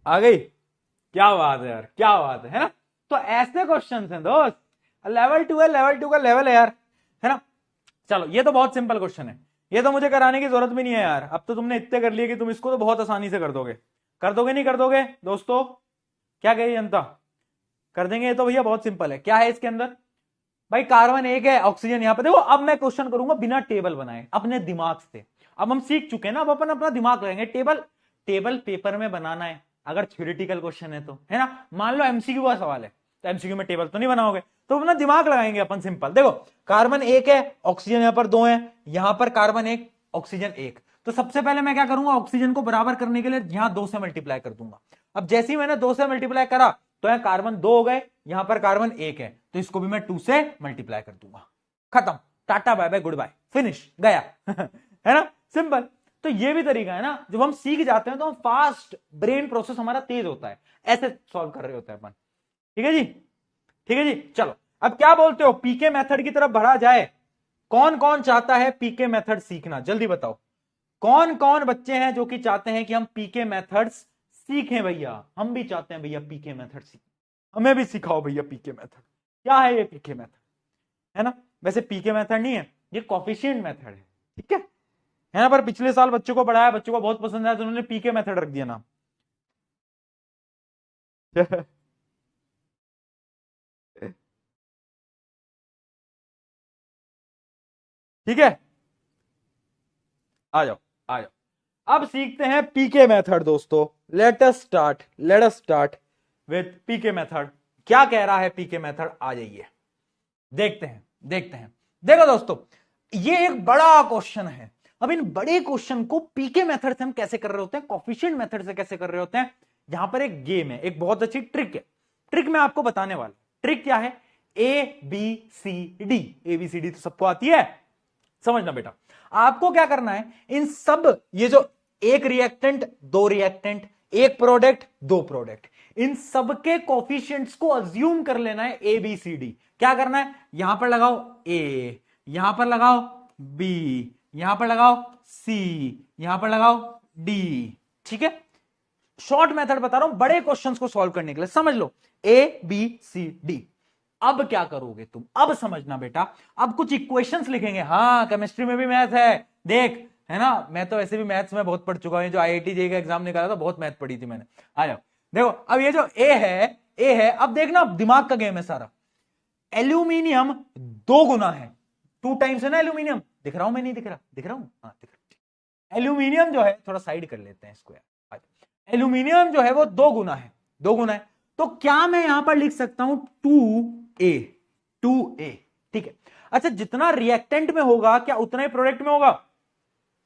आ गई? क्या बात है यार, क्या बात है ना। तो ऐसे क्वेश्चंस हैं दोस्त, लेवल 2 है, लेवल 2 का लेवल है यार, है ना। चलो ये तो बहुत सिंपल क्वेश्चन है, ये तो मुझे कराने की जरूरत भी नहीं है यार, अब तो तुमने इतने कर लिए कि तुम इसको तो बहुत आसानी से कर दोगे। कर दोगे नहीं कर दोगे दोस्तों, क्या कहिए जनता, कर देंगे। ये तो भैया बहुत सिंपल है। क्या है इसके अंदर भाई, कार्बन एक है, ऑक्सीजन यहां पर। देखो अब मैं क्वेश्चन करूंगा बिना टेबल बनाए, अपने दिमाग से। अब हम सीख चुके हैं ना, अब अपन अपना दिमाग लगाएंगे। टेबल टेबल पेपर में बनाना है अगर थ्योरेटिकल क्वेश्चन है तो, है ना। मान लो एमसीक्यू का सवाल है तो एमसीक्यू में टेबल तो नहीं बनाओगे, तो अपना दिमाग लगाएंगे अपन सिंपल। देखो कार्बन एक है, ऑक्सीजन यहां पर दो है, यहां पर कार्बन एक, ऑक्सीजन एक। तो सबसे पहले मैं क्या करूंगा, ऑक्सीजन को बराबर करने के लिए यहां 2 से मल्टीप्लाई कर दूंगा। अब जैसे ही मैंने 2 से मल्टीप्लाई करा तो यहां कार्बन 2 हो गए, यहां पर कार्बन एक है, तो इसको भी मैं 2 से मल्टीप्लाई कर दूंगा। खत्म, tata bye bye good bye, finish, गया। है ना, सिंपल। तो ये भी तरीका है ना, जब हम सीख जाते हैं तो हम फास्ट, ब्रेन प्रोसेस हमारा तेज होता है, ऐसे सॉल्व कर रहे होते हैं अपन। ठीक है जी, ठीक है जी। चलो अब क्या बोलते हो, पीके मेथड की तरफ बढ़ा जाए। कौन कौन चाहता है पीके मेथड सीखना, जल्दी बताओ। कौन कौन बच्चे हैं जो कि चाहते हैं कि हम पीके मेथड्स सीखें भैया, हम भी चाहते हैं भैया पीके मेथड सीखें, हमें भी सिखाओ भैया पीके मेथड। क्या है ये पीके मेथड, है ना। वैसे पीके मेथड नहीं है, ये कोफिशिएंट मेथड है, ठीक है ना। पर पिछले साल बच्चों को पढ़ाया, बच्चों को बहुत पसंद आया तो उन्होंने पीके मेथड रख दिया नाम। ठीक है, आ जाओ आ जाओ। अब सीखते हैं पीके मेथड दोस्तों। Let us start with PK method. क्या कह रहा है पीके मेथड, आ जाइए देखते हैं, देखते हैं। देखो दोस्तों, ये एक बड़ा क्वेश्चन है। अब इन बड़े क्वेश्चन को पीके मेथड से हम कैसे कर रहे होते हैं, कोफिशिएंट मेथड से कैसे कर रहे होते हैं। यहां पर एक गेम है, एक बहुत अच्छी ट्रिक है। ट्रिक मैं आपको बताने वाला। ट्रिक क्या है, A B C D. A B C D तो सबको आती है, समझना बेटा। आपको क्या करना है, इन सब, ये जो एक रिएक्टेंट, दो रिएक्टेंट, एक प्रोडक्ट, दो प्रोडक्ट, इन सबके कोफिशिएंट्स को अज्यूम कर लेना है ए बी सी डी। क्या करना है, यहां पर लगाओ ए, यहां पर लगाओ बी, यहां पर लगाओ सी, यहां पर लगाओ डी। ठीक है, शॉर्ट मेथड बता रहा हूं बड़े क्वेश्चंस को सॉल्व करने के लिए, समझ लो ए बी सी डी। अब क्या करोगे तुम, अब समझना बेटा। अब कुछ इक्वेशंस लिखेंगे। हाँ, केमिस्ट्री में भी मैथ है, देख, है ना। मैं तो ऐसे भी मैथ्स में बहुत पढ़ चुका हूं, जो आईआईटी जेईई का एग्जाम निकाला था बहुत मैथ पढ़ी थी मैंने। आ जाओ, देखो अब ये जो ए है, अब देखना दिमाग का गेम है सारा। एल्यूमिनियम 2 गुना है, 2 टाइम्स है ना एल्यूमिनियम। दिख रहा हूं मैं, नहीं दिख रहा, दिख रहा हूं, हाँ दिख रहा। एल्यूमिनियम जो है, थोड़ा साइड कर लेते हैं इसको यार। एल्यूमिनियम जो है वो 2 गुना है, 2 गुना है। तो क्या मैं यहां पर लिख सकता हूं 2a, 2a। ठीक है, अच्छा जितना रिएक्टेंट में होगा क्या उतना ही प्रोडक्ट में होगा,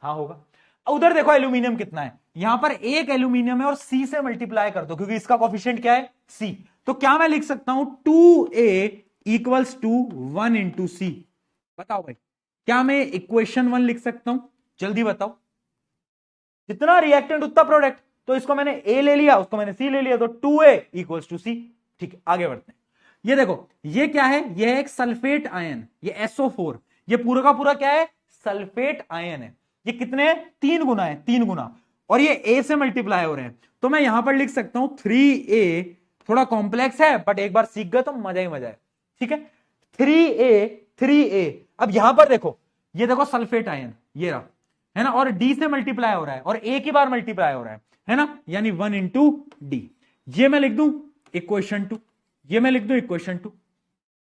हाँ होगा। उधर देखो एल्यूमिनियम कितना है, यहां पर एक एल्यूमिनियम है और सी से मल्टीप्लाई कर दो क्योंकि इसका कोफिशिएंट क्या है, सी। तो क्या मैं लिख सकता हूं 2a इक्वल्स टू 1 इंटू सी। बताओ भाई, क्या मैं इक्वेशन 1 लिख सकता हूं, जल्दी बताओ। जितना रिएक्टेंट उतना प्रोडक्ट, तो इसको मैंने ए ले लिया, उसको मैंने सी ले लिया, तो 2a इक्वल्स टू सी। ठीक है, आगे बढ़ते हैं। ये देखो, ये क्या है, ये है एक सल्फेट आयन, ये SO4। ये पूरा का पूरा क्या है, सल्फेट आयन है। ये कितने, 3 गुना है, 3 गुना, और ये ए से मल्टीप्लाई हो रहे हैं। तो मैं यहां पर लिख सकता हूं 3a। थोड़ा कॉम्प्लेक्स है बट एक बार सीख गए तो मजा ही मजा है। ठीक है, 3a। अब यहां पर देखो, ये देखो सल्फेट आयन, ये रहा, है ना, और डी से मल्टीप्लाई हो रहा है और एक ही बार मल्टीप्लाई हो रहा है ना, यानी 1 इंटू डी। ये मैं लिख दूं इक्वेशन 2, ये मैं लिख दूं इक्वेशन 2।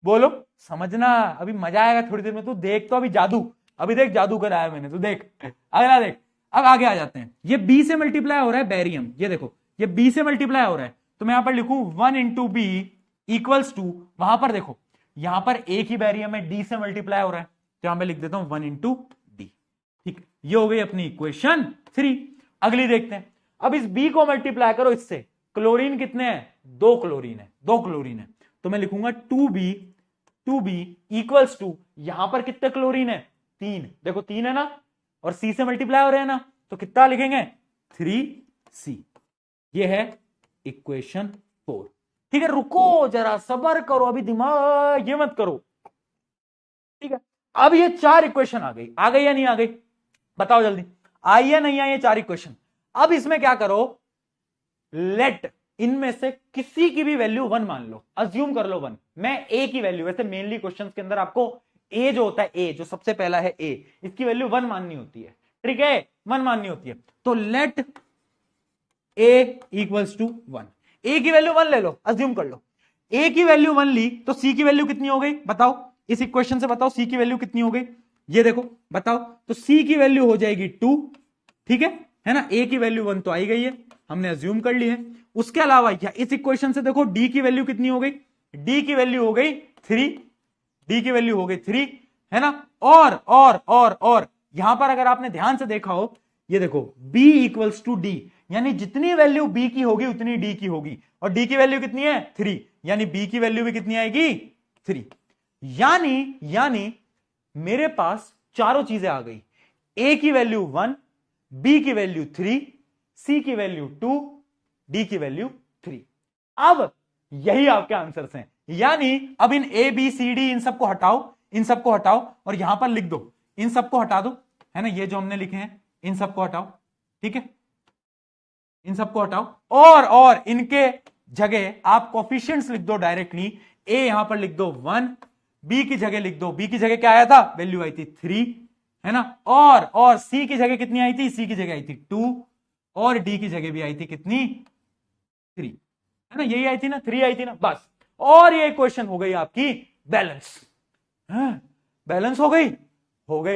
बोलो, समझना, अभी मजा आएगा थोड़ी देर में। तू देख, तो अभी जादू, अभी देख जादू कराया मैंने, तू देख, अगला देख। अब आगे आ जाते हैं, ये बी से मल्टीप्लाई हो रहा है बैरियम, ये देखो ये बी से मल्टीप्लाई हो रहा है, तो मैं यहां पर लिखूं 1 इंटू बी इक्वल्स टू, वहां पर देखो यहां पर एक ही बैरियम है, डी से मल्टीप्लाई हो रहा है, तो यहां पर लिख देता हूं 1 इंटू डी। ठीक, ये हो गई अपनी इक्वेशन 3। अगली देखते हैं। अब इस B को मल्टीप्लाई करो इससे, क्लोरीन कितने हैं, 2 क्लोरीन है, 2 क्लोरीन है, तो मैं लिखूंगा 2B इक्वल्स टू, यहां पर कितने क्लोरीन है, 3, देखो 3 है ना, और C से मल्टीप्लाई हो रहे हैं ना, तो कितना लिखेंगे, 3C। ये है इक्वेशन 4। ठीक है, रुको जरा, सबर करो, अभी दिमाग ये मत करो। ठीक है, अब ये 4 इक्वेशन आ गई या नहीं आ गई, बताओ जल्दी, आई या नहीं आई ये 4 इक्वेशन। अब इसमें क्या करो, लेट इनमें से किसी की भी वैल्यू 1 मान लो, अज्यूम कर लो 1, मैं ए की वैल्यू, वैसे मेनली क्वेश्चंस के अंदर आपको ए जो होता है, ए जो सबसे पहला है ए, इसकी वैल्यू 1 माननी होती है, ठीक है, 1 माननी होती है, तो लेट ए इक्वल्स टू 1, ए की वैल्यू 1 ले लो, अज्यूम कर लो, ए की वैल्यू 1 ली तो सी की वैल्यू कितनी हो गई, बताओ इस इक्वेशन से, बताओ सी की वैल्यू कितनी हो गई, ये देखो बताओ, तो सी की वैल्यू हो जाएगी 2, ठीक है ना, ए की वैल्यू 1 तो आई गई है, हमने अज्यूम कर ली है। उसके अलावा इस इक्वेशन से देखो डी की वैल्यू कितनी हो गई, डी की वैल्यू हो गई 3, डी की वैल्यू हो गई 3, है ना, और यहां पर अगर आपने ध्यान से देखा हो, ये देखो b इक्वल्स टू डी, यानी जितनी वैल्यू b की होगी उतनी d की होगी, और d की वैल्यू कितनी है 3, यानी b की वैल्यू भी कितनी आएगी 3, यानी मेरे पास चारों चीजें आ गई, a की वैल्यू 1, b की वैल्यू 3, c की वैल्यू 2, d की वैल्यू 3। अब यही आपके आंसर्स हैं, यानी अब इन a b c d इन सबको हटाओ और यहां पर लिख दो, इन सबको हटा दो, है ना, ये जो हमने लिखे हैं इन सबको हटाओ, ठीक है, इन सबको हटाओ और इनके जगह आप कोफिशिएंट्स लिख दो डायरेक्टली, a यहां पर लिख दो 1, b की जगह लिख दो, b की जगह क्या आया था, वैल्यू आई थी 3, है ना, और c की जगह कितनी आई थी, c की जगह आई थी 2, और d की जगह भी आई थी कितनी 3, है ना, यही आई थी ना, 3 आई थी ना, बस, और ये क्वेश्चन हो गई आपकी बैलेंस, बैलेंस हो गई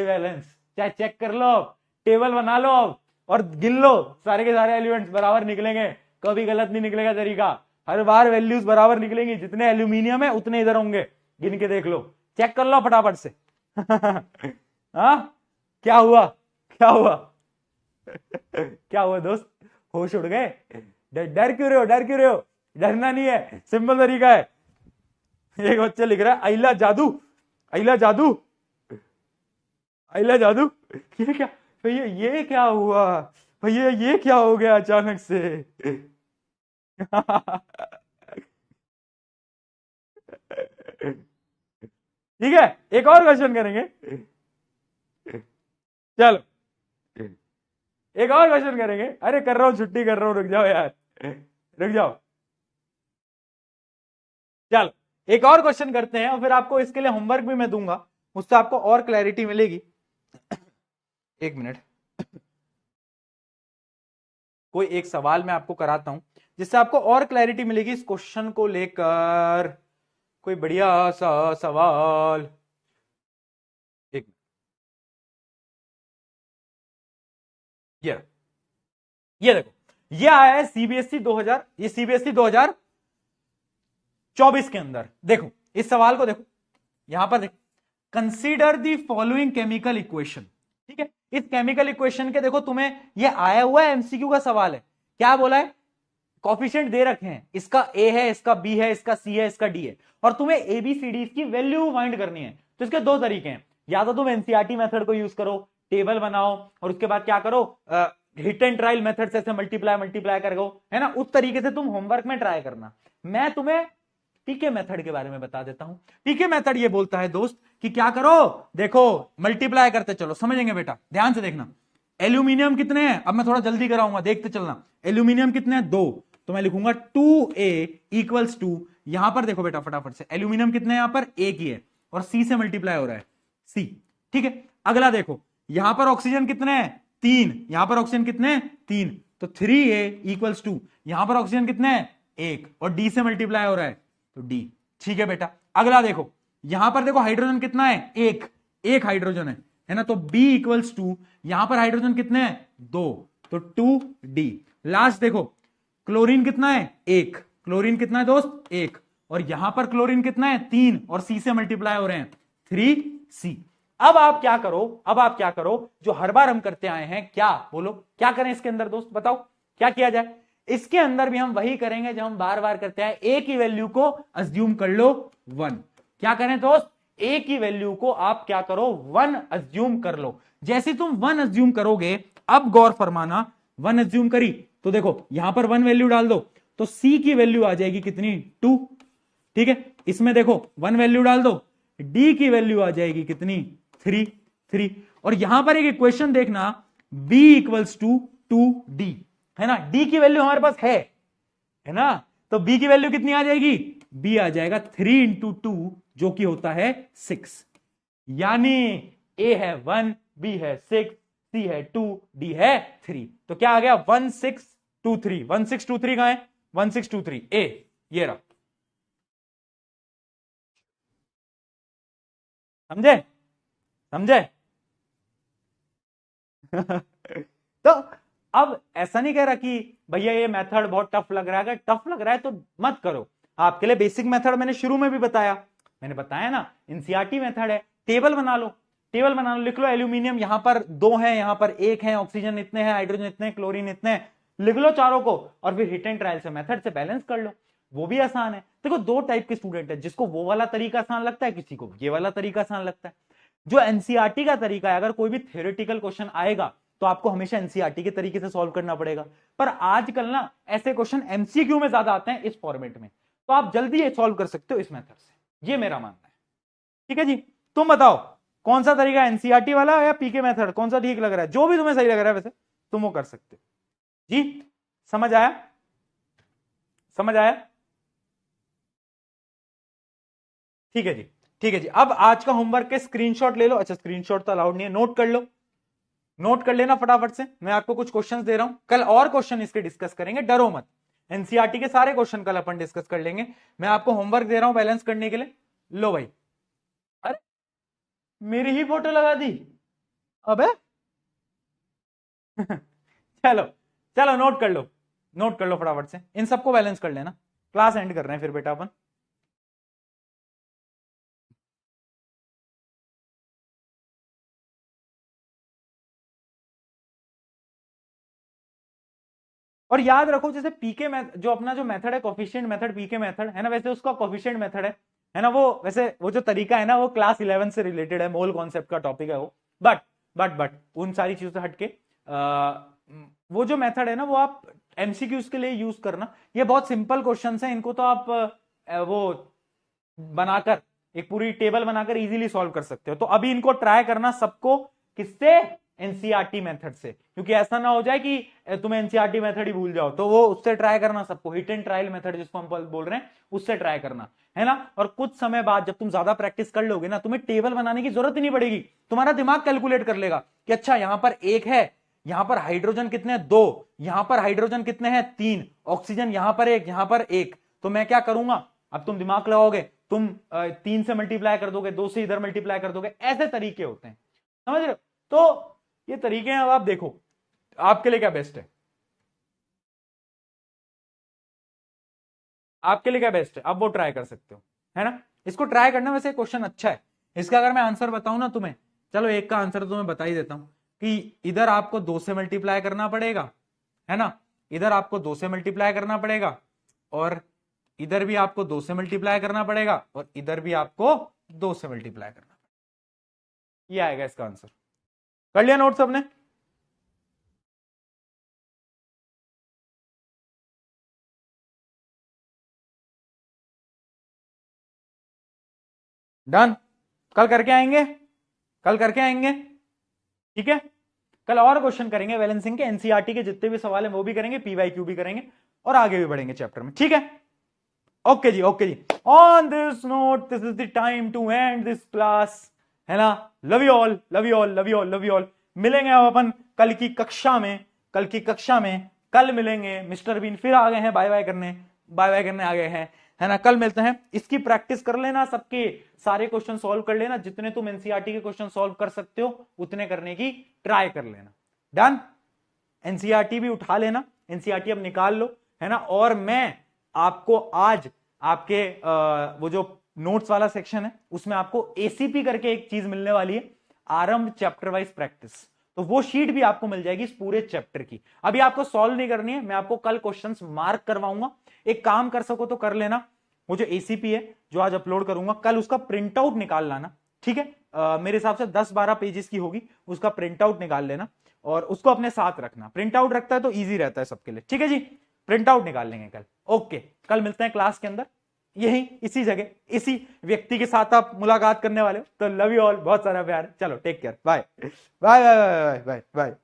बैलेंस, चाहे चेक कर लो, टेबल बना लो और गिन लो, सारे के सारे एलिमेंट्स बराबर निकलेंगे, कभी गलत नहीं निकलेगा तरीका, हर बार वैल्यूज बराबर निकलेंगी, जितने एल्यूमिनियम है उतने इधर होंगे, गिन के देख लो, चेक कर लो फटाफट से। क्या हुआ क्या हुआ दोस्त, होश उड़ गए, डर क्यों रहे हो, डरना नहीं है, सिंपल तरीका है। एक बच्चा लिख रहा है आइला जादू, ये क्या भैया, ये क्या हुआ भैया, ये क्या हो गया अचानक से। ठीक है, एक और क्वेश्चन करेंगे, चलो एक और क्वेश्चन करेंगे, अरे कर रहा हूं, छुट्टी कर रहा हूं, रुक जाओ यार, रुक जाओ, चलो एक और क्वेश्चन करते हैं, और फिर आपको इसके लिए होमवर्क भी मैं दूंगा, उससे आपको और क्लैरिटी मिलेगी। एक मिनट, कोई एक सवाल मैं आपको कराता हूं जिससे आपको और क्लैरिटी मिलेगी इस क्वेश्चन को लेकर, कोई बढ़िया सा सवाल, एक ये देखो, ये आया है सीबीएसई 2000, ये सीबीएसई 2024 के अंदर, देखो इस सवाल को देखो, यहां पर देखो, consider the following chemical equation, ठीक है, इस केमिकल इक्वेशन के देखो तुम्हें ये आया हुआ है, एमसीक्यू का सवाल है, क्या बोला है, कोफिशिएंट दे रखे हैं, इसका ए है, इसका बी है, इसका सी है, इसका डी है, और तुम्हें एबीसीडी की वैल्यू फाइंड करनी है, तो इसके दो तरीके हैं, या तो तुम एनसीईआरटी मेथड को यूज करो, टेबल बनाओ, और उसके बाद क्या करो, हिट एंड ट्रायल मेथड से ऐसे मल्टीप्लाई करो, है ना, उस तरीके से तुम होमवर्क में ट्राई करना। मैं तुम्हें पीके मेथड के बारे में बता देता हूं। पीके मेथड ये बोलता है दोस्त कि क्या करो, देखो मल्टीप्लाई करते चलो, समझेंगे बेटा, ध्यान से देखना, एल्यूमिनियम कितने हैं, अब मैं थोड़ा जल्दी कराऊंगा, देखते चलना, एल्यूमिनियम कितने हैं 2, तो मैं लिखूंगा 2a इक्वल्स टू, यहां पर देखो बेटा फटाफट से, एल्यूमिनियम कितने हैं, यहां पर a की है, और c से मल्टीप्लाई हो रहा है c, ठीक है, अगला देखो यहां पर ऑक्सीजन कितने हैं 3, यहां पर ऑक्सीजन कितने हैं 3, तो 3a इक्वल्स टू, यहां पर ऑक्सीजन कितने हैं 1, और d से मल्टीप्लाई हो रहा है तो d, ठीक है बेटा। अगला देखो, यहां पर देखो हाइड्रोजन कितना है, एक हाइड्रोजन है ना, तो b इक्वल्स टू, यहां पर हाइड्रोजन कितने हैं 2, तो 2d। लास्ट देखो क्लोरीन कितना है 1, क्लोरीन कितना है दोस्त 1, और यहां पर क्लोरीन कितना है 3, और c से मल्टीप्लाई हो रहे हैं 3c। अब आप क्या करो, जो हर बार हम करते आए हैं, क्या बोलो, क्या करें इसके अंदर दोस्त, बताओ क्या किया जाए, इसके अंदर भी हम वही करेंगे जो हम बार बार करते हैं, ए की वैल्यू को अज्यूम कर लो 1। क्या करें दोस्त, ए की वैल्यू को आप क्या करो 1 अज्यूम कर लो। जैसे तुम 1 अज्यूम करोगे, अब गौर फरमाना, 1 अज्यूम करी तो देखो यहां पर 1 वैल्यू डाल दो तो सी की वैल्यू आ जाएगी कितनी 2, ठीक है। इसमें देखो 1 वैल्यू डाल दो, डी की वैल्यू आ जाएगी कितनी 3। और यहां पर एक इक्वेशन देखना, b इक्वल्स टू 2d, है ना। डी की वैल्यू हमारे पास है ना, तो b की वैल्यू कितनी आ जाएगी, b आ जाएगा 3 इंटू 2 जो कि होता है 6। यानी a है 1, b है 6, c है 2, d है 3। तो क्या आ गया 1623। 1623 कहां है, 1623 a, ये रहा। समझे समझे तो अब ऐसा नहीं कह रहा कि भैया ये मेथड बहुत टफ लग रहा है, अगर टफ लग रहा है तो मत करो। आपके लिए बेसिक मेथड मैंने शुरू में भी बताया, मैंने बताया ना, एनसीईआरटी मेथड है। टेबल बना लो, टेबल बना लो, लिख लो एल्यूमिनियम यहां पर 2 है, यहां पर 1 है, ऑक्सीजन इतने हैं, हाइड्रोजन इतने, क्लोरीन इतने, लिख लो चारों को और फिर हिट एंड ट्रायल से मेथड से बैलेंस कर लो। वो भी आसान है। देखो 2 टाइप के स्टूडेंट है, जिसको वो वाला तरीका आसान लगता है, किसी को ये वाला तरीका आसान लगता है। जो एनसीईआरटी का तरीका है, अगर कोई भी थ्योरेटिकल क्वेश्चन आएगा तो आपको हमेशा एनसीईआरटी के तरीके से सॉल्व करना पड़ेगा। पर आजकल ना ऐसे क्वेश्चन एमसीक्यू में ज्यादा आते हैं इस फॉर्मेट में, तो आप जल्दी ये सॉल्व कर सकते हो इस मेथड से, ये मेरा मानना है। ठीक है जी, तुम बताओ कौन सा तरीका, एनसीईआरटी वाला या पीके मेथड, कौन सा ठीक लग रहा है, जो भी तुम्हें सही लग रहा है वैसे तुम वो कर सकते हो जी। समझ आया, समझ आया, ठीक है जी, ठीक है जी। अब आज का होमवर्क के स्क्रीनशॉट ले लो। अच्छा स्क्रीनशॉट तो अलाउड नहीं है, नोट कर लो, नोट कर लेना फटाफट से। मैं आपको कुछ क्वेश्चंस दे रहा हूं, कल और क्वेश्चन इसके डिस्कस करेंगे, डरो मत। एनसीईआरटी के सारे क्वेश्चन कल अपन डिस्कस कर लेंगे। मैं आपको होमवर्क दे रहा हूं बैलेंस करने के लिए। लो भाई, अरे मेरी ही फोटो लगा दी, अबे चलो चलो नोट कर लो, नोट कर लो फटाफट से, इन सबको बैलेंस कर लेना। क्लास एंड कर रहे हैं फिर बेटा अपन। और याद रखो जैसे पीके जो अपना जो मेथड है कोफिशिएंट मेथड, पीके मेथड है ना, वैसे उसका कोफिशिएंट मेथड है ना, वो वैसे वो जो तरीका है ना वो क्लास 11 से रिलेटेड है, मोल कॉन्सेप्ट का टॉपिक है वो। बट उन सारी चीजों से हटके वो जो मेथड है ना वो आप एमसीक्यूज के लिए यूज करना। ये बहुत सिंपल क्वेश्चन है, इनको तो आप वो बनाकर एक पूरी टेबल बनाकर इजीली सॉल्व कर सकते हो। तो अभी इनको ट्राई करना सबको, किससे, एनसीईआरटी मेथड से, क्योंकि ऐसा ना हो जाए कि तुम एनसीईआरटी मेथड ही भूल जाओ। तो वो उससे ट्राई करना सबको, हिट एंड ट्रायल मेथड जिसको हम बोल रहे हैं उससे ट्राई करना, है ना। और कुछ समय बाद जब तुम ज्यादा प्रैक्टिस कर लोगे ना, तुम्हें टेबल बनाने की जरूरत ही नहीं पड़ेगी, तुम्हारा दिमाग कैलकुलेट कर लेगा कि अच्छा यहां पर 1 है, यहां पर हाइड्रोजन कितने हैं 2, यहां पर हाइड्रोजन कितने हैं 3, ऑक्सीजन यहां पर 1, यहां पर 1। तो मैं क्या करूंगा, अब तुम दिमाग लगाओगे, तुम 3 से मल्टीप्लाई कर दोगे, 2 से इधर मल्टीप्लाई कर दोगे, ऐसे तरीके होते हैं, समझ रहे हो। तो ये तरीके हैं, अब आप देखो आपके लिए क्या बेस्ट है, आपके लिए क्या बेस्ट है, अब वो ट्राई कर सकते हो, है ना। इसको ट्राई करना, वैसे क्वेश्चन अच्छा है। इसका अगर मैं आंसर बताऊं ना तुम्हें, चलो एक का आंसर तो मैं बता ही देता हूं कि इधर आपको 2 से मल्टीप्लाई करना पड़ेगा, है ना, इधर आपको 2 से मल्टीप्लाई करना पड़ेगा, और इधर भी आपको 2 से मल्टीप्लाई करना पड़ेगा, और इधर भी आपको 2 से मल्टीप्लाई करना पड़ेगा। ये आएगा इसका आंसर। कर लिया नोट सबने, डन। कल करके आएंगे, कल करके आएंगे, ठीक है। कल और क्वेश्चन करेंगे बैलेंसिंग के, एनसीईआरटी के जितने भी सवाल हैं वो भी करेंगे, पीवाईक्यू भी करेंगे, और आगे भी बढ़ेंगे चैप्टर में, ठीक है। ओके जी, ओके जी। On this note this is the time to end this class, है ना। Love you all, love you all, love you all, love you all. मिलेंगे अब अपन कल की कक्षा में, कल की कक्षा में कल मिलेंगे। मिस्टर बीन फिर आ गए हैं बाय बाय करने, बाय बाय करने आ गए हैं, है ना। कल मिलते हैं। इसकी प्रैक्टिस कर लेना, सबके सारे क्वेश्चन सॉल्व कर लेना, जितने तुम एनसीईआरटी के क्वेश्चन सॉल्व कर सकते हो उतने करने की ट्राई कर लेना। डन। एनसीईआरटी भी उठा लेना, एनसीईआरटी अब निकाल लो, है ना। और मैं आपको आज आपके वो जो नोट्स वाला सेक्शन है उसमें आपको एसीपी करके एक चीज मिलने वाली है, आरंभ चैप्टर वाइज प्रैक्टिस। तो वो शीट भी आपको मिल जाएगी इस पूरे चैप्टर की। अभी आपको सॉल्व नहीं करनी है, मैं आपको कल क्वेश्चंस मार्क करवाऊंगा। एक काम कर सको तो कर लेना, वो जो एसीपी है जो आज अपलोड करूंगा, कल उसका प्रिंट आउट निकाल लाना, ठीक है। मेरे हिसाब से 10-12 पेजेस की होगी, उसका प्रिंट आउट निकाल लेना और उसको अपने साथ रखना। प्रिंट आउट रखता है तो ईजी रहता है सबके लिए, ठीक है जी। प्रिंट आउट निकाल लेंगे कल। ओके, कल मिलते हैं क्लास के अंदर, यही इसी जगह इसी व्यक्ति के साथ आप मुलाकात करने वाले हो। तो लव यू ऑल, बहुत सारा प्यार, चलो take care, bye bye bye bye bye bye.